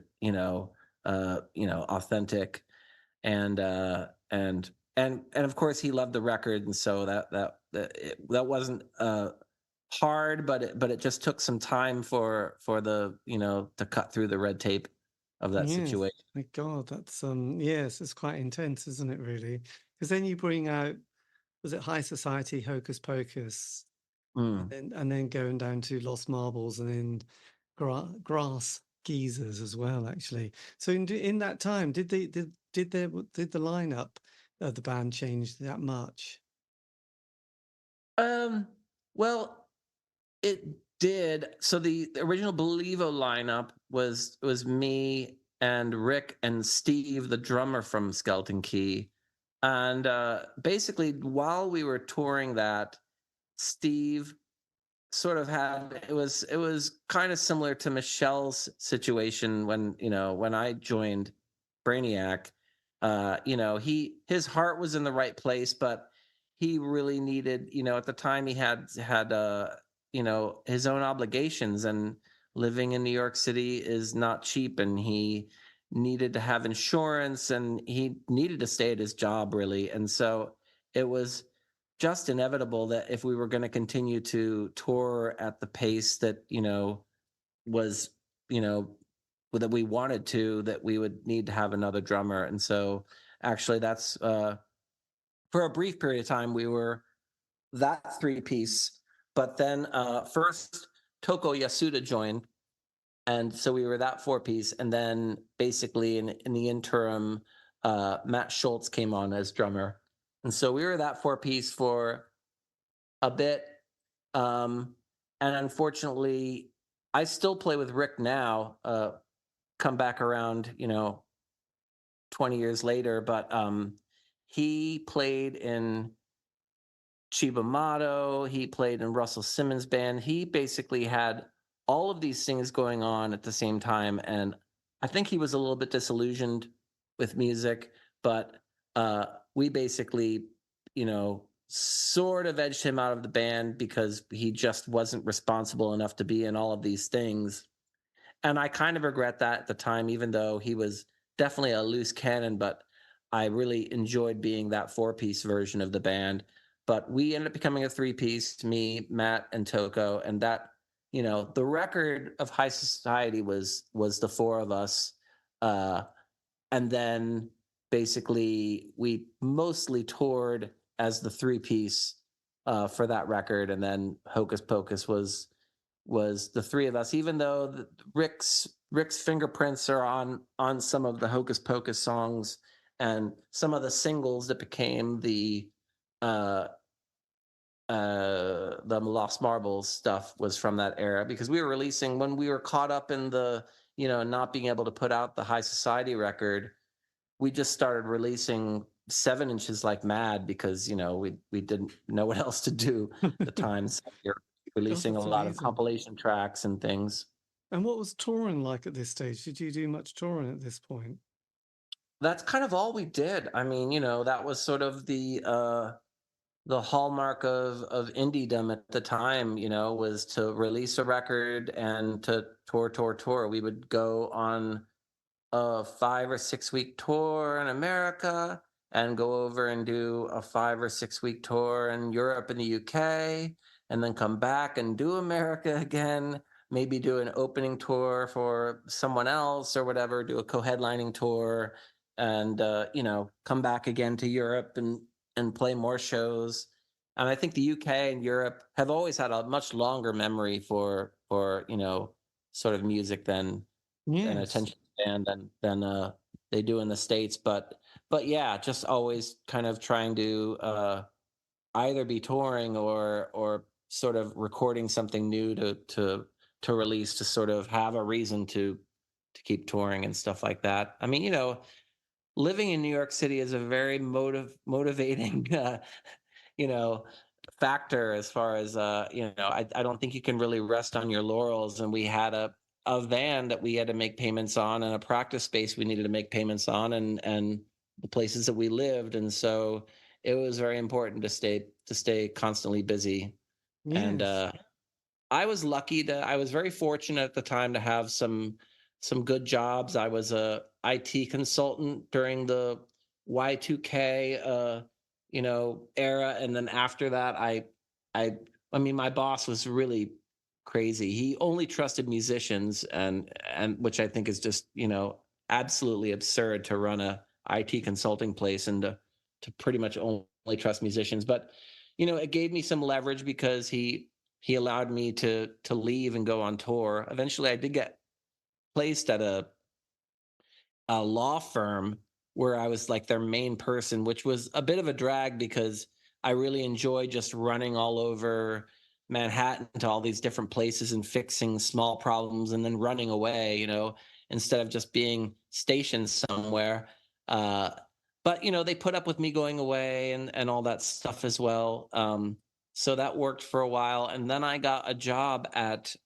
authentic, and of course he loved the record, and so that wasn't hard, but it just took some time for the to cut through the red tape of that Yes, situation. my God, that's yes, it's quite intense, isn't it, really? Because then you bring out, was it High Society, Hocus Pocus, Mm. and then going down to Lost Marbles, and then Grass Geezers as well, actually. So in that time, did the lineup of the band change that much? Um, well, it did. So the original Believo lineup was me and Rick and Steve, the drummer from Skeleton Key. And basically, while we were touring that, Steve sort of had, it was kind of similar to Michelle's situation when I joined Brainiac. His heart was in the right place, but he really needed, at the time he had his own obligations, and living in New York City is not cheap, and he needed to have insurance, and he needed to stay at his job, really. And so it was just inevitable that if we were going to continue to tour at the pace that was you know that we wanted to, that we would need to have another drummer. And so actually that's for a brief period of time we were that three piece, but then first Toko Yasuda joined, and so we were that four piece, and then basically in the interim Matt Schultz came on as drummer, and so we were that four piece for a bit. Um, and unfortunately, I still play with Rick now, come back around, 20 years later, but he played in Chiba Mato, he played in Russell Simmons' band. He basically had all of these things going on at the same time. And I think he was a little bit disillusioned with music, but we basically, sort of edged him out of the band because he just wasn't responsible enough to be in all of these things. And I kind of regret that at the time, even though he was definitely a loose cannon, but I really enjoyed being that four piece version of the band. But we ended up becoming a three piece, me, Matt, and Toko. And that, the record of High Society was the four of us. And then basically we mostly toured as the three piece for that record. And then Hocus Pocus was the three of us, even though Rick's fingerprints are on some of the Hocus Pocus songs and some of the singles that became the the Lost Marbles stuff was from that era, because we were releasing when we were caught up in the, not being able to put out the High Society record. We just started releasing 7 inches like mad, because we didn't know what else to do at the time. So we were God, releasing a that's lot of amazing. compilation tracks and things. And what was touring like at this stage? Did you do much touring at this point? That's kind of all we did. I mean, that was sort of the hallmark of indiedom at the time, was to release a record and to tour. We would go on a 5 or 6 week tour in America, and go over and do a 5 or 6 week tour in Europe and the UK, and then come back and do America again, maybe do an opening tour for someone else or whatever, do a co-headlining tour, and come back again to Europe and play more shows. And I think the UK and Europe have always had a much longer memory for sort of music than an Yes. attention span than they do in the States. But yeah, just always kind of trying to either be touring or sort of recording something new to release, to sort of have a reason to keep touring and stuff like that. I mean, living in New York City is a very motivating you know factor, as far as I don't think you can really rest on your laurels. And we had a van that we had to make payments on, and a practice space we needed to make payments on, and the places that we lived. And so it was very important to stay constantly busy. And Yes. I was very fortunate at the time to have some good jobs. I was a IT consultant during the Y2K era, and then after that I I mean, my boss was really crazy. He only trusted musicians, and which I think is just, absolutely absurd, to run a IT consulting place and to pretty much only trust musicians. But it gave me some leverage, because he allowed me to leave and go on tour. Eventually, I did get placed at a law firm where I was like their main person, which was a bit of a drag, because I really enjoy just running all over Manhattan to all these different places and fixing small problems and then running away, instead of just being stationed somewhere. Uh, but they put up with me going away and all that stuff as well. So that worked for a while, and then I got a job at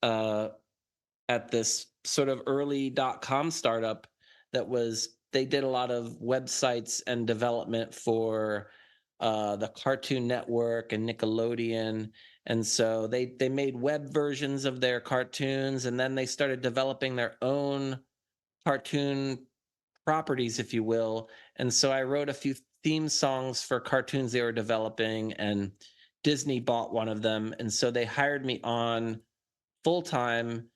this sort of early .com startup they did a lot of websites and development for the Cartoon Network and Nickelodeon. And so they made web versions of their cartoons, and then they started developing their own cartoon properties, if you will. And so I wrote a few theme songs for cartoons they were developing, and Disney bought one of them. And so they hired me on full time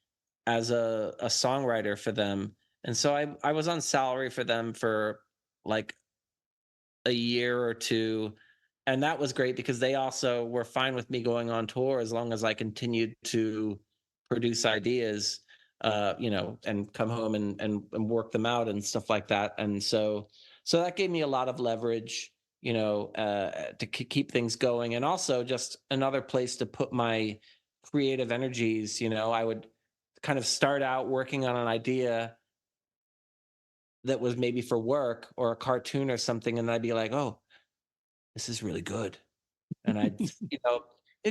as a songwriter for them. And so I was on salary for them for like a year or two. And that was great, because they also were fine with me going on tour as long as I continued to produce ideas, and come home and work them out and stuff like that. And so that gave me a lot of leverage, to keep things going, and also just another place to put my creative energies. I would kind of start out working on an idea that was maybe for work or a cartoon or something, and I'd be like, "Oh, this is really good." And it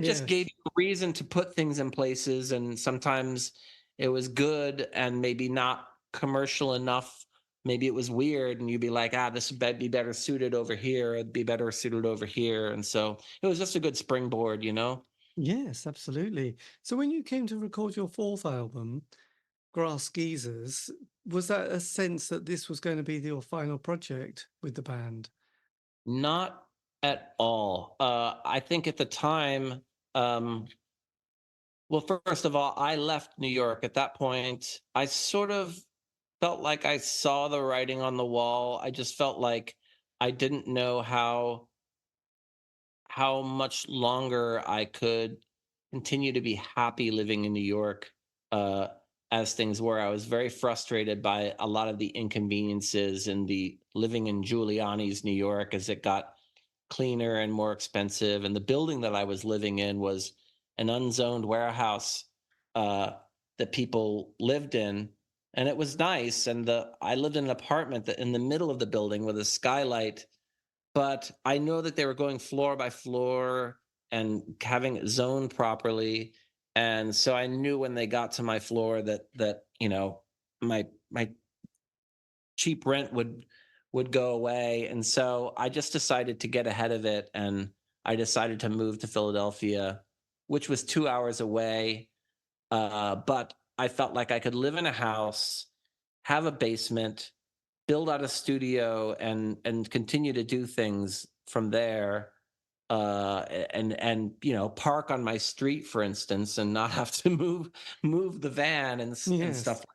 just Yes. gave you a reason to put things in places, and sometimes it was good and maybe not commercial enough. Maybe it was weird, and you'd be like, this would be better suited over here, it'd be better suited over here. And so it was just a good springboard. Yes, absolutely. So when you came to record your fourth album, Grass Geezers, was that a sense that this was going to be your final project with the band? Not at all. I think at the time, um, well, first of all, I left New York. At that point, I sort of felt like I saw the writing on the wall. I just felt like I didn't know how much longer I could continue to be happy living in New York, uh, as things were. I was very frustrated by a lot of the inconveniences and the living in Giuliani's New York as it got cleaner and more expensive. And the building that I was living in was an unzoned warehouse uh, that people lived in, and it was nice. And I lived in an apartment that in the middle of the building with a skylight, but I know that they were going floor by floor and having it zoned properly. And so I knew when they got to my floor that my cheap rent would go away. And so I just decided to get ahead of it, and I decided to move to Philadelphia, which was 2 hours away. But I felt like I could live in a house, have a basement, build out a studio, and continue to do things from there. And park on my street, for instance, and not have to move the van and Yes. stuff.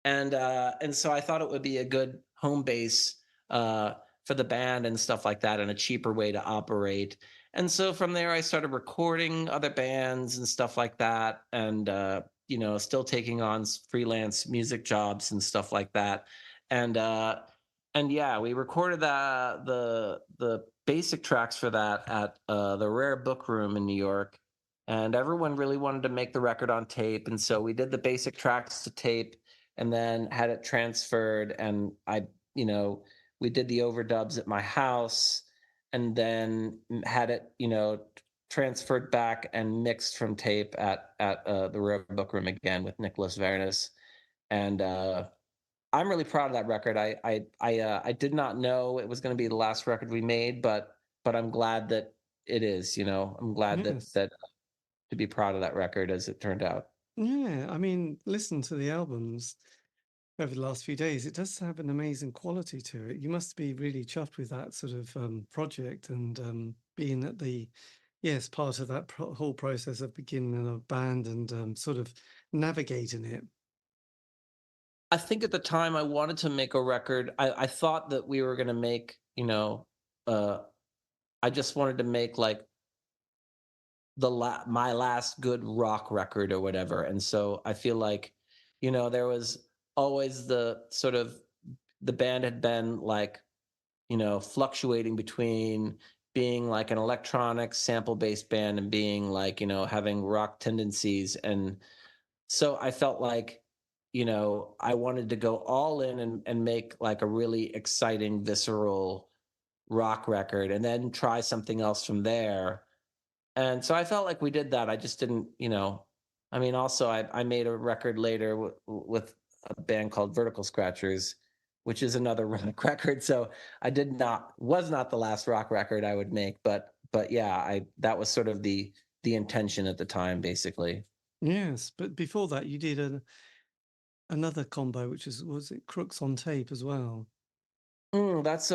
And so I thought it would be a good home base uh, for the band and stuff like that, and a cheaper way to operate. And so from there, I started recording other bands and stuff like that, and still taking on freelance music jobs and stuff like that. And yeah, we recorded the basic tracks for that at the Rare Book Room in New York. And everyone really wanted to make the record on tape, and so we did the basic tracks to tape and then had it transferred. And you know, we did the overdubs at my house, and then had it, transferred back and mixed from tape at the Rare Book Room again with Nicholas Vernis. And I'm really proud of that record. I did not know it was going to be the last record we made, but I'm glad that it is. I'm glad Yes. that to be proud of that record as it turned out. Yeah. I mean, listen to the albums over the last few days. It does have an amazing quality to it. You must be really chuffed with that sort of project, and being at the, yes, part of that whole process of beginning a band and sort of navigating it. I think at the time I wanted to make a record. I thought that we were going to make, uh, I just wanted to make like my last good rock record or whatever. And so I feel like, there was always the sort of the band had been like, fluctuating between being like an electronic sample based band and being like, having rock tendencies. And so I felt like, I wanted to go all in and make like a really exciting, visceral rock record and then try something else from there. And so I felt like we did that. I just didn't, I mean, also I made a record later with a band called Vertical Scratchers, which is another rock record. So was not the last rock record I would make, but yeah, that was sort of the intention at the time, basically. Yes, but before that, you did another combo, which was it Crooks on Tape as well? That's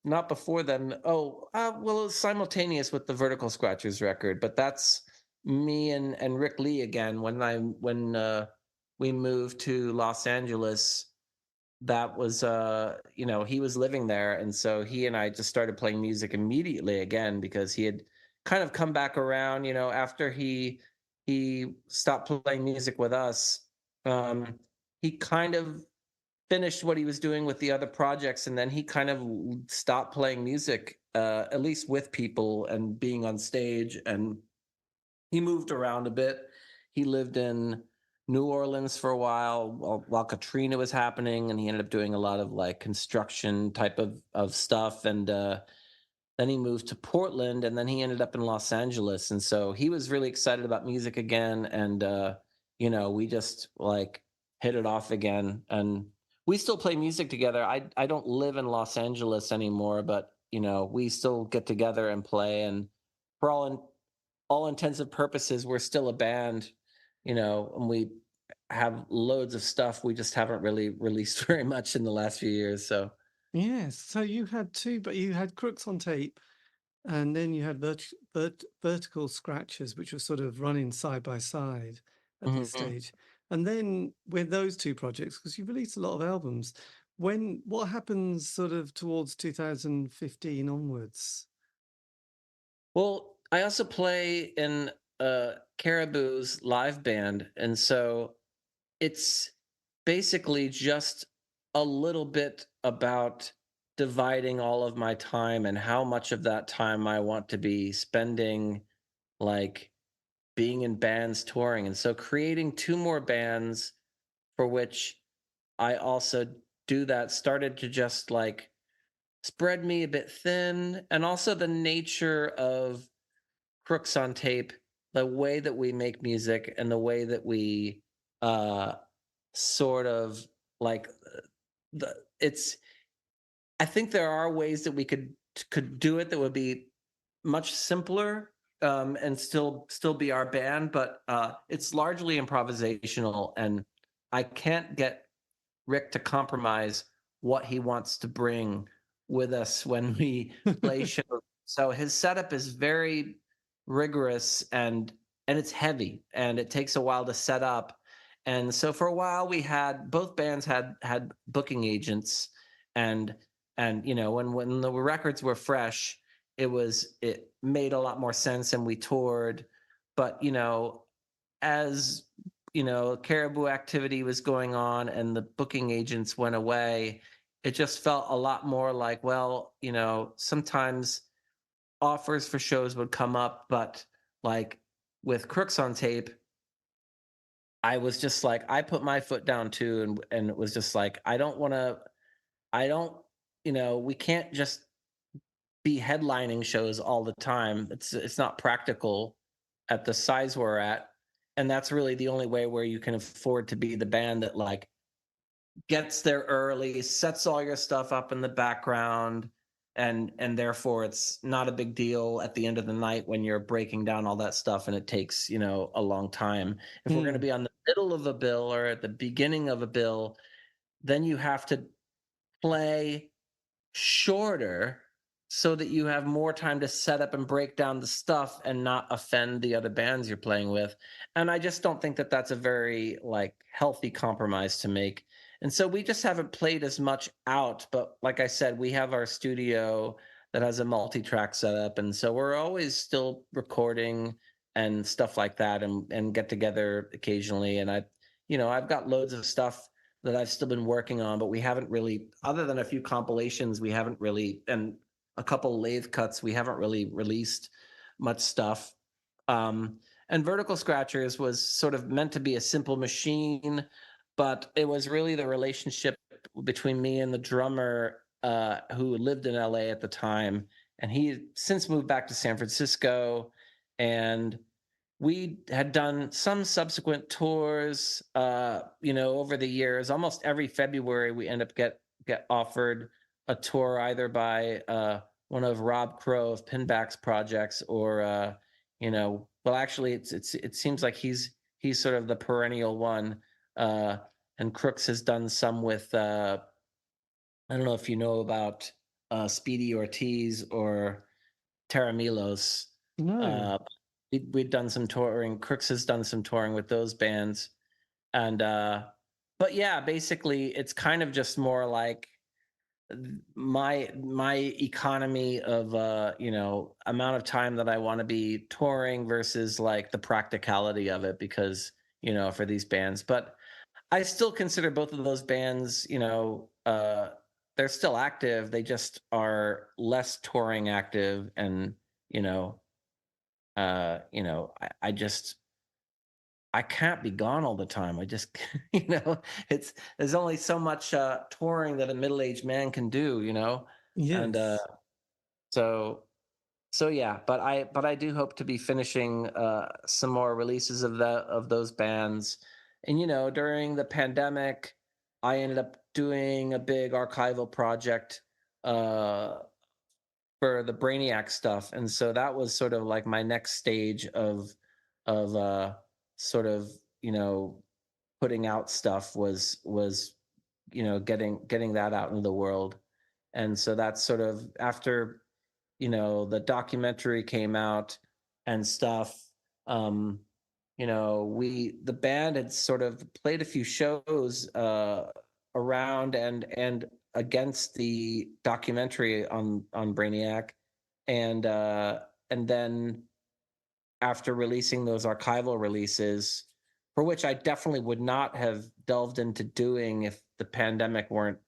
not before then. Oh, well, it's simultaneous with the Vertical Scratchers record, but that's me and Rick Lee again. When we moved to Los Angeles, that was he was living there, and so he and I just started playing music immediately again because he had kind of come back around. After he stopped playing music with us, he kind of finished what he was doing with the other projects, and then he kind of stopped playing music, at least with people and being on stage. And he moved around a bit. He lived in New Orleans for a while Katrina was happening, and he ended up doing a lot of like construction type of stuff. And then he moved to Portland, and then he ended up in Los Angeles. And so he was really excited about music again. And we just like hit it off again. And we still play music together. I don't live in Los Angeles anymore, but we still get together and play. And for all intents and purposes, we're still a band, and we have loads of stuff. We just haven't really released very much in the last few years. So Yes. So you had two, but you had Crooks on Tape, and then you had Vertical Scratches, which were sort of running side by side at this mhm. stage. And then with those two projects, because you've released a lot of albums, what happens sort of towards 2015 onwards? Well, I also play in Caribou's live band, and so it's basically just a little bit about dividing all of my time and how much of that time I want to be spending like being in bands touring. And so creating two more bands for which I also do that started to just like spread me a bit thin. And also the nature of Crooks on Tape, the way that we make music and the way that we uh sort of like the it's I think there are ways that we could do it that would be much simpler, and still be our band, but it's largely improvisational, and I can't get Rick to compromise what he wants to bring with us when we play shows. So his setup is very rigorous, and it's heavy, and it takes a while to set up. And so for a while we had both bands had booking agents, and and when the records were fresh, it made a lot more sense, and we toured. But as caribou activity was going on and the booking agents went away, it just felt a lot more like, well, sometimes offers for shows would come up, but like with Crooks on Tape, I was just like, I put my foot down too, and it was just like, I don't, we can't just be headlining shows all the time. It's not practical at the size we're at, and that's really the only way where you can afford to be the band that like gets there early, sets all your stuff up in the background, and therefore it's not a big deal at the end of the night when you're breaking down all that stuff and it takes a long time. If we're going to Mm. be on the middle of a bill or at the beginning of a bill, then you have to play shorter so that you have more time to set up and break down the stuff and not offend the other bands you're playing with. And I just don't think that that's a very like healthy compromise to make. And so we just haven't played as much out, but like I said, we have our studio that has a multi-track setup, and so we're always still recording and stuff like that, and get together occasionally. And I've got loads of stuff that I've still been working on, but we haven't really, other than a few compilations, we haven't really, and a couple lathe cuts, we haven't really released much stuff. And Vertical Scratchers was sort of meant to be a simple machine, but it was really the relationship between me and the drummer who lived in LA at the time. And he since moved back to San Francisco, and we had done some subsequent tours over the years. Almost every February we end up get offered a tour either by one of Rob Crow of Pinback's projects, or well, actually it seems like he's sort of the perennial one. And Crooks has done some with I don't know if you know about Speedy Ortiz or Teramilos. No. Uh, we'd done some touring. Crooks has done some touring with those bands, and but yeah, basically, it's kind of just more like my economy of amount of time that I want to be touring versus like the practicality of it, because for these bands. But I still consider both of those bands, they're still active. They just are less touring active, and you know I just I can't be gone all the time. I just it's there's only so much touring that a middle-aged man can do, and Yes. so so yeah. But I do hope to be finishing some more releases of those bands. And during the pandemic, I ended up doing a big archival project uh for the Brainiac stuff, and so that was sort of like my next stage of sort of putting out stuff, was getting that out into the world. And so that's sort of after the documentary came out and stuff. um the band had sort of played a few shows around and against the documentary on Brainiac, and then after releasing those archival releases, for which I definitely would not have delved into doing if the pandemic weren't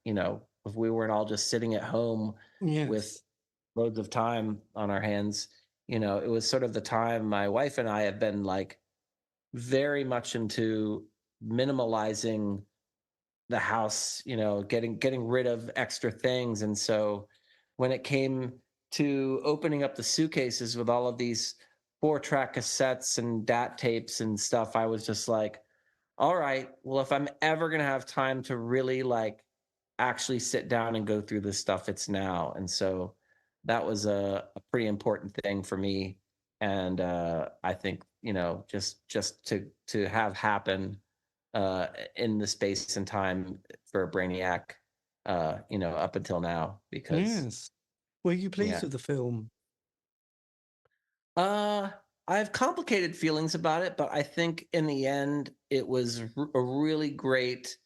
if we weren't all just sitting at home with Yes. loads of time on our hands. It was sort of the time my wife and I have been like very much into minimalizing the house, getting rid of extra things. And so when it came to opening up the suitcases with all of these 4-track cassettes and DAT tapes and stuff, I was just like, all right, well, if I'm ever going to have time to really like actually sit down and go through this stuff, it's now. And so that was a pretty important thing for me. And I think, just to have happen in the space and time for Brainiac, up until now, because Yes. Were you pleased yeah. with the film? Uh, I have complicated feelings about it, but I think in the end, it was a really great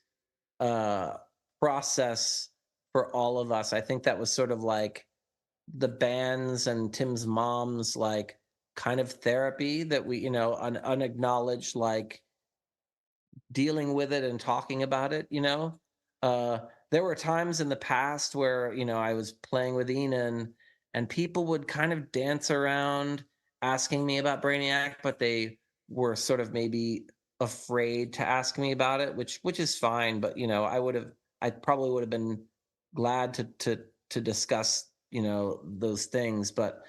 uh, process for all of us. I think that was sort of like the band's and Tim's mom's like kind of therapy that we, unacknowledged, like dealing with it and talking about it. uh there were times in the past where I was playing with Enon and people would kind of dance around asking me about Brainiac, but they were sort of maybe afraid to ask me about it, which is fine. But I probably would have been glad to discuss those things. But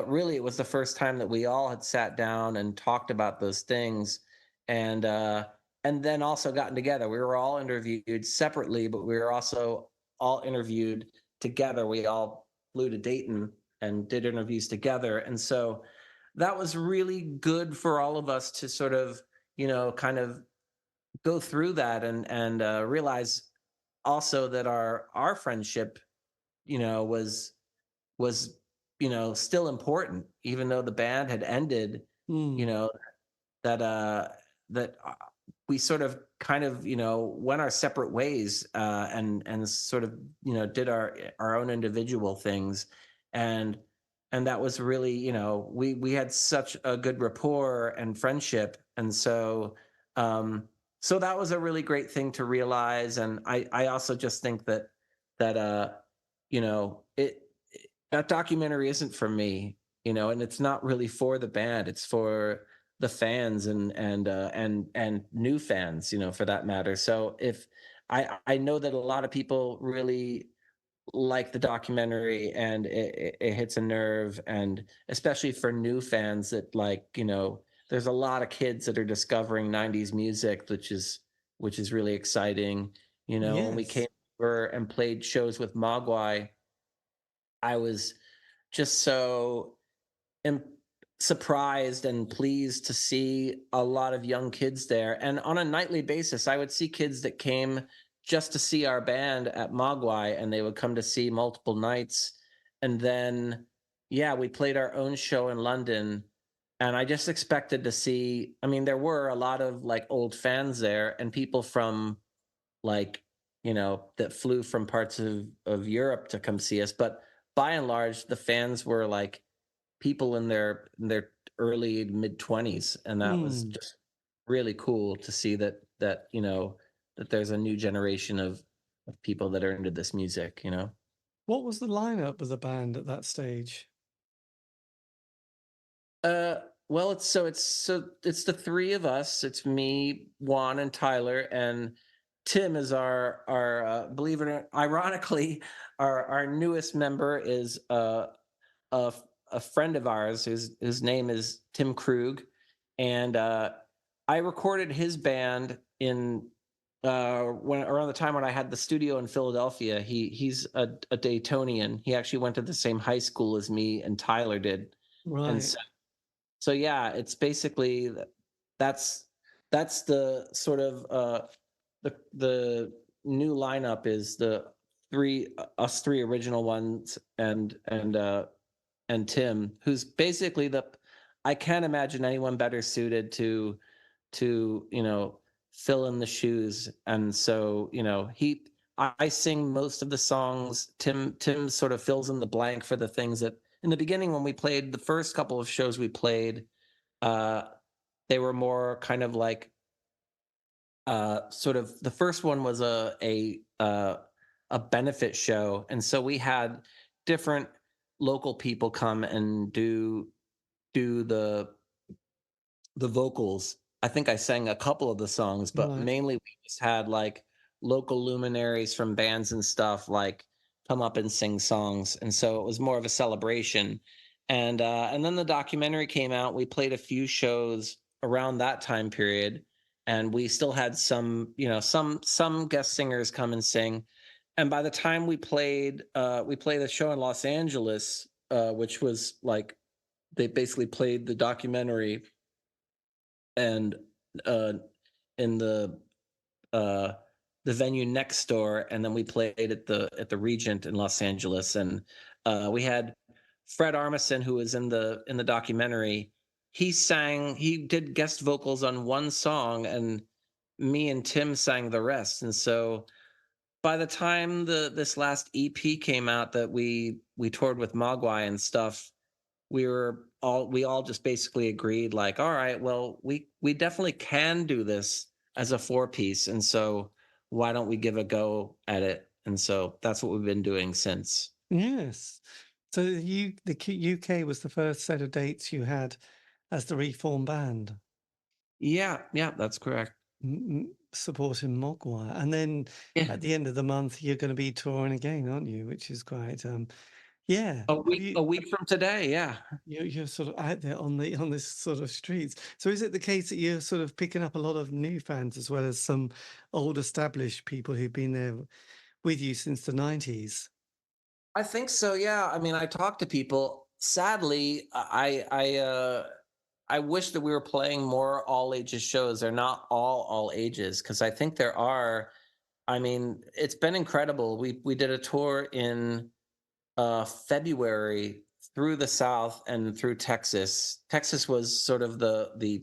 really, it was the first time that we all had sat down and talked about those things. And uh and then also gotten together. We were all interviewed separately, but we were also all interviewed together. We all flew to Dayton and did interviews together. And so that was really good for all of us to sort of, kind of go through that and realize also that our friendship, was still important, even though the band had ended. You Mm. know, that we sort of kind of went our separate ways, and sort of did our own individual things. And and that was really, we had such a good rapport and friendship. And so that was a really great thing to realize. And I also just think that it that documentary isn't for me, and it's not really for the band. It's for the fans and new fans, for that matter. So if I know that a lot of people really like the documentary, and it hits a nerve, and especially for new fans that like, there's a lot of kids that are discovering 90s music, which is really exciting. When we came Yes. over and played shows with Mogwai, I was just so am surprised and pleased to see a lot of young kids there. And on a nightly basis, I would see kids that came just to see our band at Mogwai, and they would come to see multiple nights. And then, yeah, we played our own show in London. And I just expected to see, I mean, there were a lot of like old fans there and people from like, that flew from parts of Europe to come see us. But by and large, the fans were like people in their early mid 20s, and that was Mm. just really cool to see that there's a new generation of people that are into this music. What was the lineup of the band at that stage? uh well, it's the three of us. It's me, Juan, and Tyler. And Tim is our believe it or ironically, our newest member is a, a friend of ours whose name is Tim Krug. And I recorded his band in when around the time when I had the studio in Philadelphia. He's a Daytonian. He actually went to the same high school as me and Tyler did. And Right. so yeah, it's basically that's the sort of the new lineup is the us three original ones, and Tim, who's basically the I can't imagine anyone better suited to fill in the shoes. And so I sing most of the songs. Tim sort of fills in the blank for the things that in the beginning, when we played the first couple of shows we played, uh they were more kind of like sort of the first one was a a benefit show, and so we had different local people come and do the vocals. I think I sang a couple of the songs, but Right. mainly we just had like local luminaries from bands and stuff like come up and sing songs, and so it was more of a celebration. And then the documentary came out. We played a few shows around that time period, and we still had some, some guest singers come and sing. And by the time we played a show in Los Angeles, which was like they basically played the documentary and uh in uh the venue next door, and then we played at the Regent in Los Angeles. And we had Fred Armisen, who was in the documentary. He did guest vocals on one song, and me and Tim sang the rest. And so by the time the this last EP came out that we toured with Mogwai and stuff, we all just basically agreed like, all right, well, we definitely can do this as a four piece, and so why don't we give a go at it? And so that's what we've been doing since. Yes. So UK was the first set of dates you had as the reformed band, Yeah, that's correct. supporting Mogwai, and then Yeah. at the end of the month you're going to be touring again, aren't you? Which is quite, yeah. Have you? A week from today, yeah. You're sort of out there on this sort of streets. So is it the case that you're sort of picking up a lot of new fans as well as some old established people who've been there with you since the 90s? I think so, yeah. I mean, I talk to people. Sadly, I wish that we were playing more all ages shows. They're not all ages, because I think there are. I mean, it's been incredible. We did a tour in February through the South and through Texas. Texas was sort of the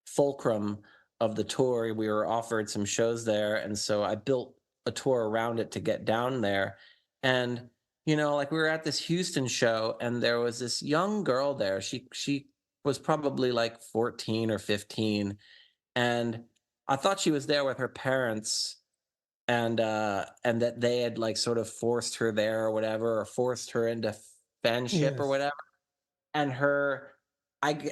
fulcrum of the tour. We were offered some shows there, and so I built a tour around it to get down there. And like we were at this Houston show, and there was this young girl there. She was probably like 14 or 15, and I thought she was there with her parents, and that they had like sort of forced her there or whatever, or forced her into fanship or Yes. whatever. And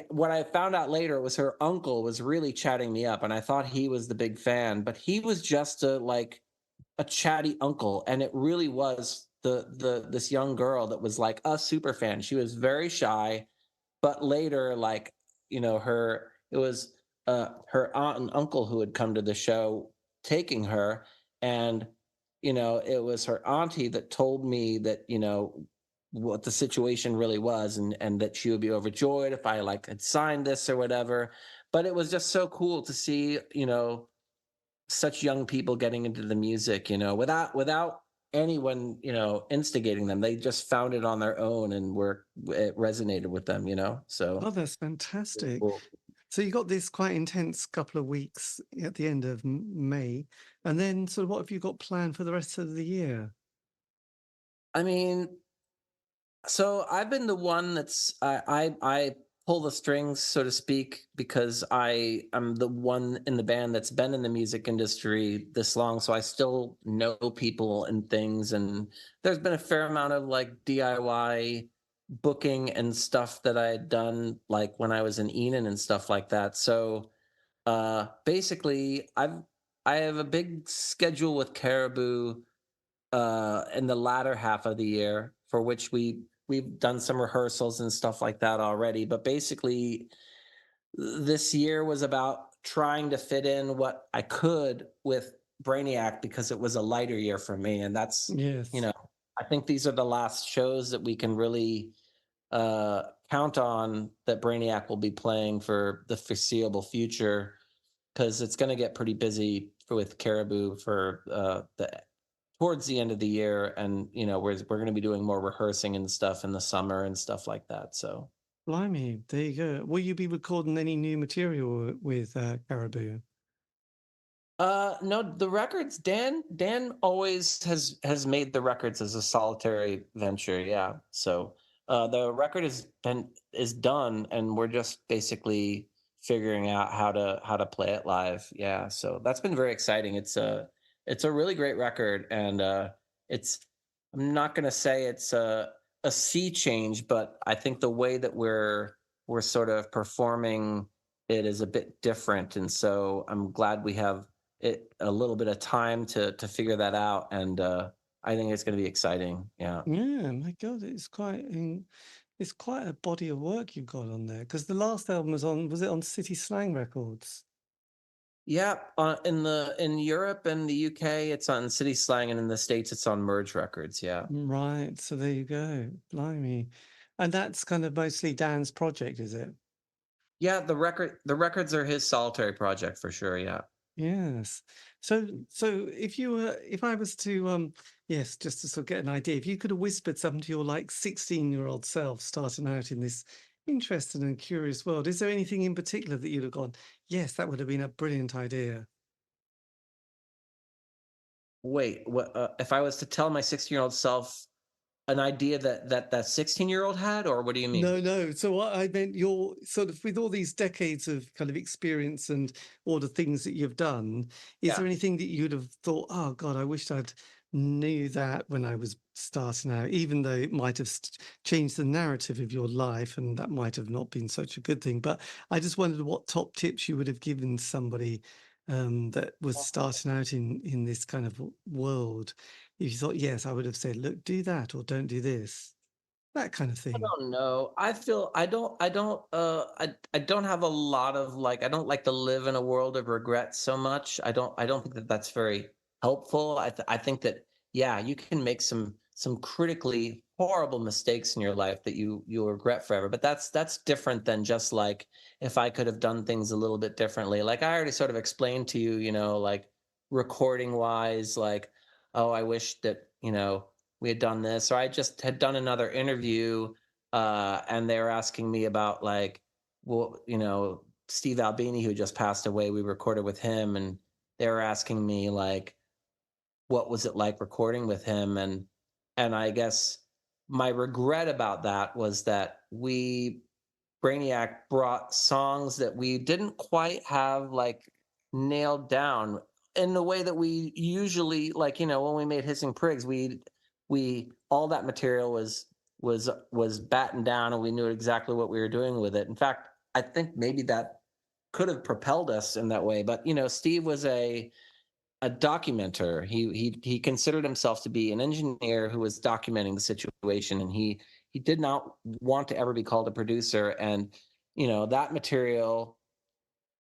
what I found out later was her uncle was really chatting me up, and I thought he was the big fan, but he was just a chatty uncle. And it really was the this young girl that was like a super fan. She was very shy, but later, like, her it was her aunt and uncle who had come to the show taking her. And it was her auntie that told me that, what the situation really was, and that she would be overjoyed if I like had signed this or whatever. But it was just so cool to see, such young people getting into the music, without anyone, instigating them. They just found it on their own, and it resonated with them, so Oh, that's it's fantastic. cool. So you got this quite intense couple of weeks at the end of May, and then sort of what have you got planned for the rest of the year? I mean, so I've been the one I pull the strings, so to speak, because I'm the one in the band that's been in the music industry this long. So I still know people and things, and there's been a fair amount of like DIY booking and stuff that I had done like when I was in Enon and stuff like that. So basically I have a big schedule with Caribou in the latter half of the year, for which we've done some rehearsals and stuff like that already. But basically, this year was about trying to fit in what I could with Brainiac, because it was a lighter year for me, and that's you Yes. know I think these are the last shows that we can really count on that Brainiac will be playing for the foreseeable future, because it's going to get pretty busy with Caribou for the towards the end of the year. And we're going to be doing more rehearsing and stuff in the summer and stuff like that. So Blimey, there you go. Will you be recording any new material with Caribou? no, the records, Dan always has made the records as a solitary venture. Yeah, so the record is done, and we're just basically figuring out how to play it live. Yeah, so that's been very exciting. it's a really great record, and it's I'm not going to say it's a sea change, but I think the way that we're sort of performing it is a bit different, and so I'm glad we have it a little bit of time to figure that out, and I think it's going to be exciting. Yeah. Yeah, my God, it's quite a body of work you've got on there. Because the last album was it on City Slang Records? Yeah, in Europe and the UK, it's on City Slang, and in the States, it's on Merge Records. Yeah, Right, so there you go. Blimey. And that's kind of mostly Dan's project, is it? yeah. The records are his solitary project for sure. Yeah. Yes. So if I was to yes, just to sort of get an idea, if you could have whispered something to your like 16-year-old self starting out in this interesting and curious world, is there anything in particular that you'd have gone, yes, that would have been a brilliant idea? Wait, what? If I was to tell my 16-year-old self an idea that 16-year-old had, or what do you mean? No, no. So what I meant, you're sort of with all these decades of kind of experience and all the things that you've done, is Yeah. there anything that you'd have thought, oh God, I wished I'd knew that when I was starting out, even though it might have changed the narrative of your life and that might have not been such a good thing. But I just wondered what top tips you would have given somebody that was starting out in this kind of world. If you thought, yes, I would have said, look, do that or don't do this, that kind of I thing. don't know. I feel I don't have a lot of like I don't like to live in a world of regret so much. I don't think that that's very helpful. I think that yeah, you can make some critically horrible mistakes in your life that you'll regret forever. But that's different than just like if I could have done things a little bit differently. Like I already sort of explained to you, you know, like recording wise, like oh, I wish that, you know, we had done this, or I just had done another interview and they were asking me about like, well, you know, Steve Albini, who just passed away, we recorded with him, and they were asking me like, what was it like recording with him, and I guess my regret about that was that we Brainiac brought songs that we didn't quite have like nailed down in the way that we usually like, you know, when we made Hissing Prigs, we all that material was battened down and we knew exactly what we were doing with it. In fact, I think maybe that could have propelled us in that way. But you know, Steve was a documenter. He considered himself to be an engineer who was documenting the situation, and he did not want to ever be called a producer. And you know that material.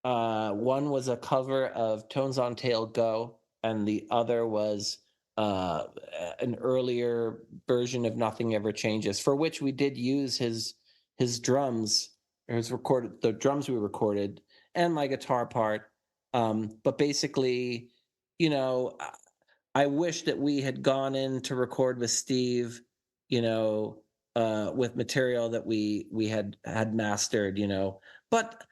One was a cover of Tones on Tail Go, and the other was an earlier version of Nothing Ever Changes, for which we did use his drums, or his recorded the drums we recorded, and my guitar part. But basically, you know, I wish that we had gone in to record with Steve, you know, with material that we had mastered, you know. But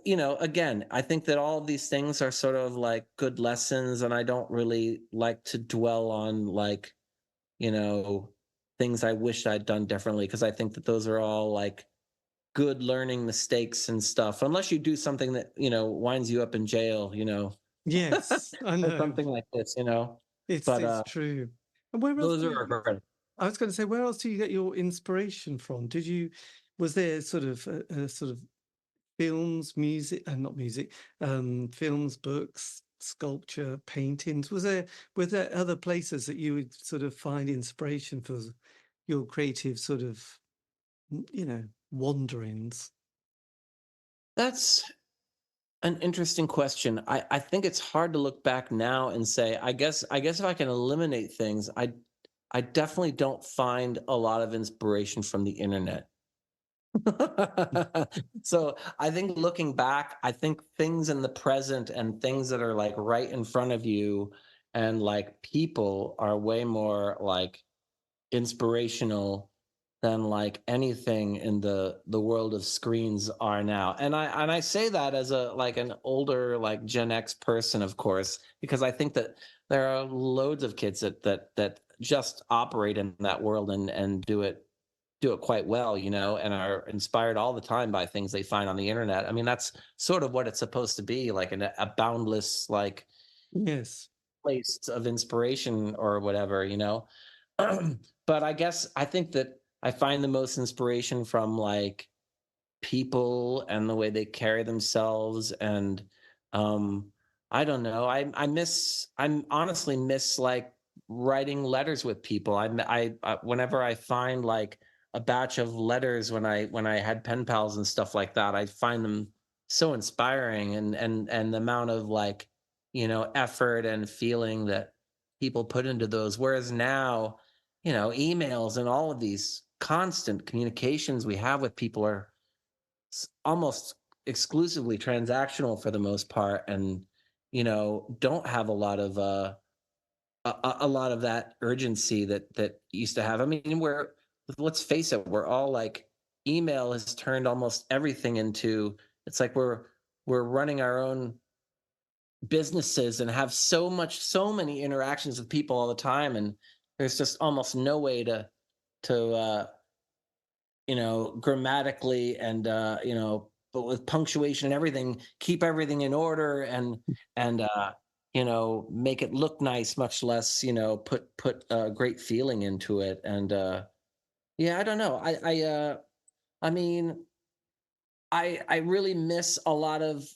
you know, again, I think that all of these things are sort of like good lessons, and I don't really like to dwell on like, you know, things I wish I'd done differently, because I think that those are all like good learning mistakes and stuff. Unless you do something that, you know, winds you up in jail, you know, Yes, I or know. something like this, you know. It's But it's true. And where else those do are you, regret. I was going to say, where else do you get your inspiration from? Was there sort of a sort of films, music, and not music, films, books, sculpture, paintings? Were there other places that you would sort of find inspiration for your creative sort of, you know, wanderings? That's an interesting question. I think it's hard to look back now and say, I guess if I can eliminate things, I definitely don't find a lot of inspiration from the internet. So I think looking back, I think things in the present and things that are like right in front of you and like people are way more like inspirational than like anything in the world of screens are now. And I say that as a like an older like Gen X person, of course, because I think that there are loads of kids that just operate in that world and do it quite well, you know, and are inspired all the time by things they find on the internet. I mean, that's sort of what it's supposed to be, like a boundless like Yes. place of inspiration or whatever, you know. But I think that I find the most inspiration from like people and the way they carry themselves, and um I don't know, I'm honestly miss like writing letters with people. I whenever I find like a batch of letters when I had pen pals and stuff like that, I find them so inspiring, and the amount of like, you know, effort and feeling that people put into those, whereas now, you know, emails and all of these constant communications we have with people are almost exclusively transactional for the most part, and you know, don't have a lot of a lot of that urgency that used to have. I mean, we're, let's face it, we're all like, email has turned almost everything into, it's like we're running our own businesses and have so many interactions with people all the time, and there's just almost no way to you know, grammatically and you know, but with punctuation and everything, keep everything in order, and you know, make it look nice, much less, you know, put great feeling into it. And yeah, I don't know. I mean, I really miss a lot of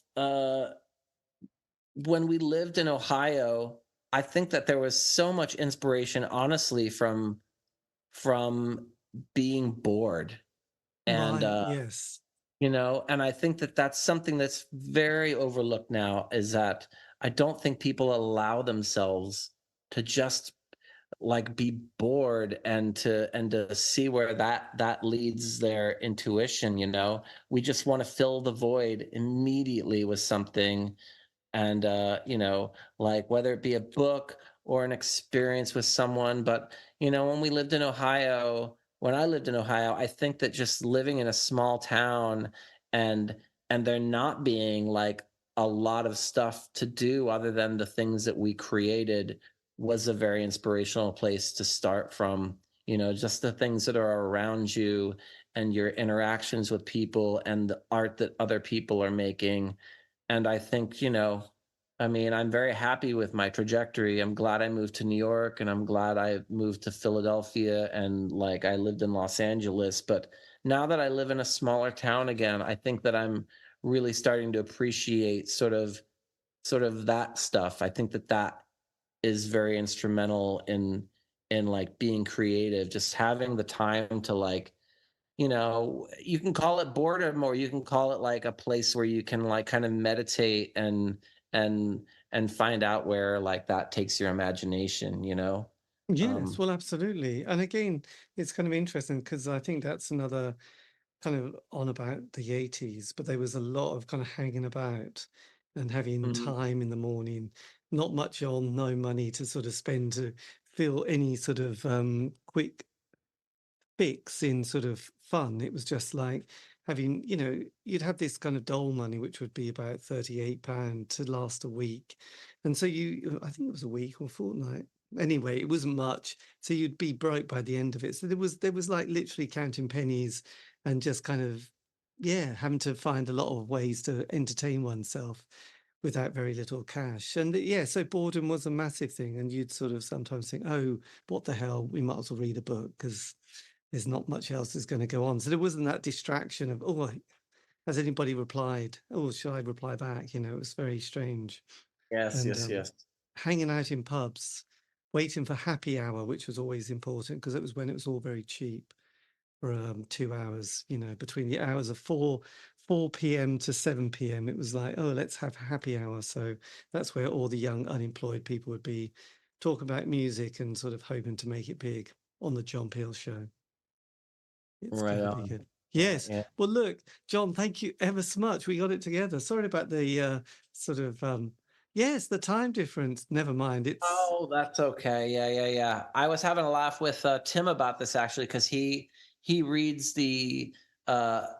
when we lived in Ohio. I think that there was so much inspiration, honestly, from being bored. And Right, yes. you know, and I think that that's something that's very overlooked now, is that I don't think people allow themselves to just like be bored, and to see where that leads their intuition, you know. We just want to fill the void immediately with something, and you know, like whether it be a book or an experience with someone. But you know, when I lived in Ohio, I think that just living in a small town, and there not being like a lot of stuff to do other than the things that we created, was a very inspirational place to start from. You know, just the things that are around you, and your interactions with people, and the art that other people are making. And I think, you know, I mean, I'm very happy with my trajectory. I'm glad I moved to New York, and I'm glad I moved to Philadelphia, and like I lived in Los Angeles. But now that I live in a smaller town again, I think that I'm really starting to appreciate sort of that stuff. I think that that is very instrumental in like being creative, just having the time to like, you know, you can call it boredom, or you can call it like a place where you can like kind of meditate, and find out where like that takes your imagination, you know. Yes, um well, absolutely. And again, it's kind of interesting because I think that's another kind of on about the 80s, but there was a lot of kind of hanging about and having mhm. time in the morning, not much on, no money to sort of spend to feel any sort of quick fix in sort of fun. It was just like having, you know, you'd have this kind of dole money, which would be about £38 to last a week. And so I think it was a week or fortnight. Anyway, it wasn't much. So you'd be broke by the end of it. So there was like literally counting pennies and just kind of, yeah, having to find a lot of ways to entertain oneself without very little cash. And yeah, so boredom was a massive thing. And you'd sort of sometimes think, oh, what the hell, we might as well read a book because there's not much else that's going to go on. So there wasn't that distraction of, oh, has anybody replied? Oh, should I reply back? You know, it was very strange. Yes, And yes, yes. hanging out in pubs, waiting for happy hour, which was always important because it was when it was all very cheap for 2 hours, you know, between the hours of 4 p.m. to 7 p.m. It was like, oh, let's have happy hour. So that's where all the young unemployed people would be talking about music and sort of hoping to make it big on the John Peel show. It's Right going to be on. good. Yes. Yeah. Well, look, John, thank you ever so much. We got it together. Sorry about the sort of yes, the time difference. Never mind. It's Oh, that's okay. Yeah, yeah, yeah. I was having a laugh with Tim about this actually, because he reads the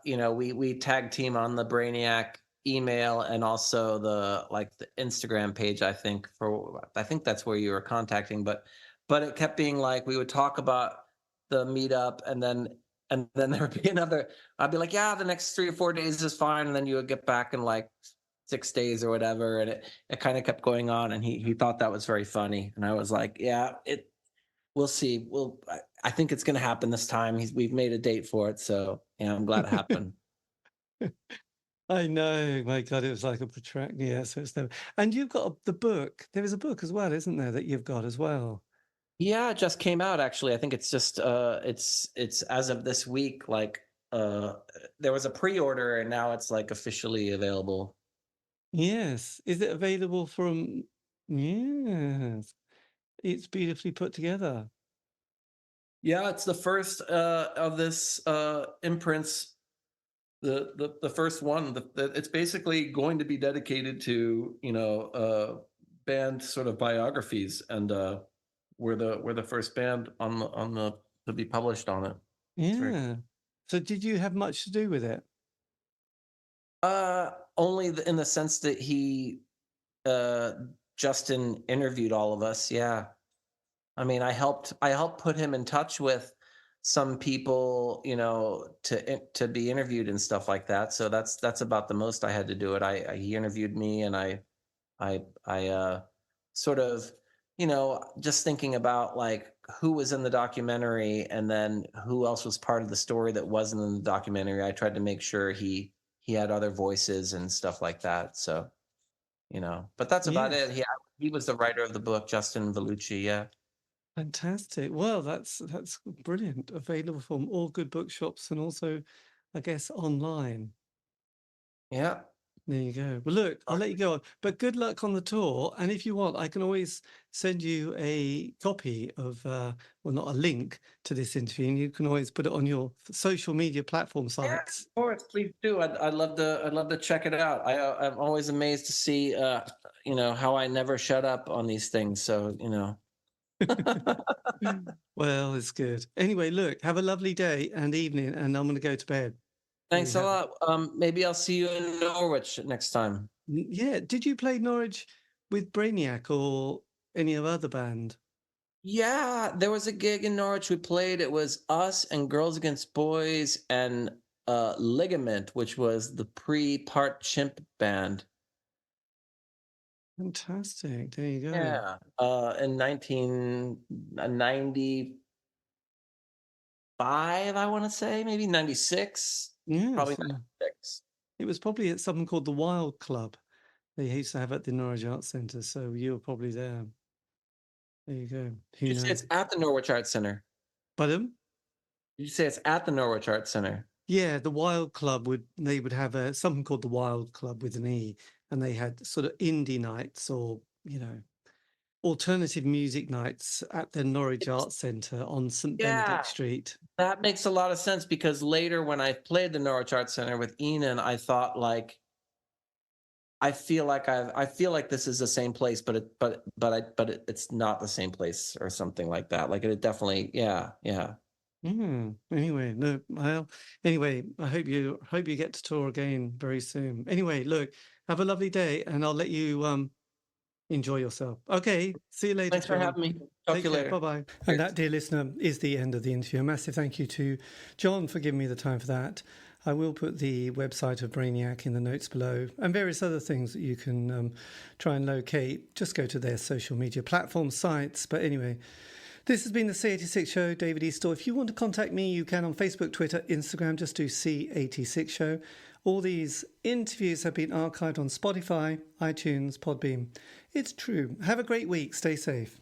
you know, we tag team on the Brainiac email, and also the like the Instagram page, I think, for I think that's where you were contacting. But it kept being like we would talk about the meetup, and then there would be another, I'd be like, yeah, the next 3 or 4 days is fine, and then you would get back and like 6 days or whatever, and it kind of kept going on, and he thought that was very funny, and I was like, yeah, we'll see. I think it's going to happen this time. We've made a date for it, so yeah, I'm glad it happened. I know, my God, it was like a protracted. Yeah, so it's never. And you've got the book. There is a book as well, isn't there, that you've got as well? Yeah, it just came out actually. I think it's just it's as of this week. Like there was a pre-order, and now it's like officially available. Yes. Is it available from? Yes. It's beautifully put together. Yeah, it's the first of this imprints. The first one. It's basically going to be dedicated to band sort of biographies, and we're the first band on the to be published on it. It's very Yeah. So did you have much to do with it? only in the sense that uh Justin interviewed all of us. Yeah. I mean, I helped put him in touch with some people, to be interviewed and stuff like that. So that's about the most I had to do it. He interviewed me, and I sort of, just thinking about like who was in the documentary and then who else was part of the story that wasn't in the documentary. I tried to make sure he had other voices and stuff like that. So, but that's about it. Yes. He was the writer of the book, Justin Vellucci. Yeah. Fantastic. Well, that's brilliant. Available from all good bookshops and also, I guess, online. Yeah. There you go. Well, look, I'll let you go on, but good luck on the tour. And if you want, I can always send you a copy of, well, not a link to this interview, and you can always put it on your social media platform Yeah, sites. of course, please do. I'd love to check it out. I'm always amazed to see, how I never shut up on these things. So, Well, it's good. Anyway, look, have a lovely day and evening, and I'm going to go to bed. There Thanks you a have it. lot. Maybe I'll see you in Norwich next time. Yeah. Did you play Norwich with Brainiac or any other band? Yeah, there was a gig in Norwich we played. It was us and Girls Against Boys and Ligament, which was the pre-part Chimp band. Fantastic. There you go. Yeah, in 1995, I want to say, maybe 96, probably Yes. 96. It was probably at something called the Wild Club they used to have at the Norwich Arts Centre. So you were probably there. There you go. Who Did you say knows? it's at the Norwich Arts Center? But Did you say it's at the Norwich Arts Center? yeah, the Wild Club would have something called the Wild Club with an E, and they had sort of indie nights or alternative music nights at the Norwich It's, Arts Centre on St yeah, Benedict Street. that makes a lot of sense because later when I played the Norwich Arts Center with Enon, I thought like I feel like this is the same place, it's not the same place or something like that. Like it definitely, yeah, yeah. Anyway, no, well, anyway, I hope you get to tour again very soon. Anyway, look, have a lovely day, and I'll let you enjoy yourself. Okay, see you later, Thanks for John. having me. Talk Take to you care. later. Bye-bye. And that, dear listener, is the end of the interview. A massive thank you to John for giving me the time for that. I will put the website of Brainiac in the notes below and various other things that you can try and locate. Just go to their social media platform sites. But anyway, this has been the C86 Show, David Eastaugh. If you want to contact me, you can on Facebook, Twitter, Instagram. Just do C86 Show. All these interviews have been archived on Spotify, iTunes, Podbean. It's true. Have a great week. Stay safe.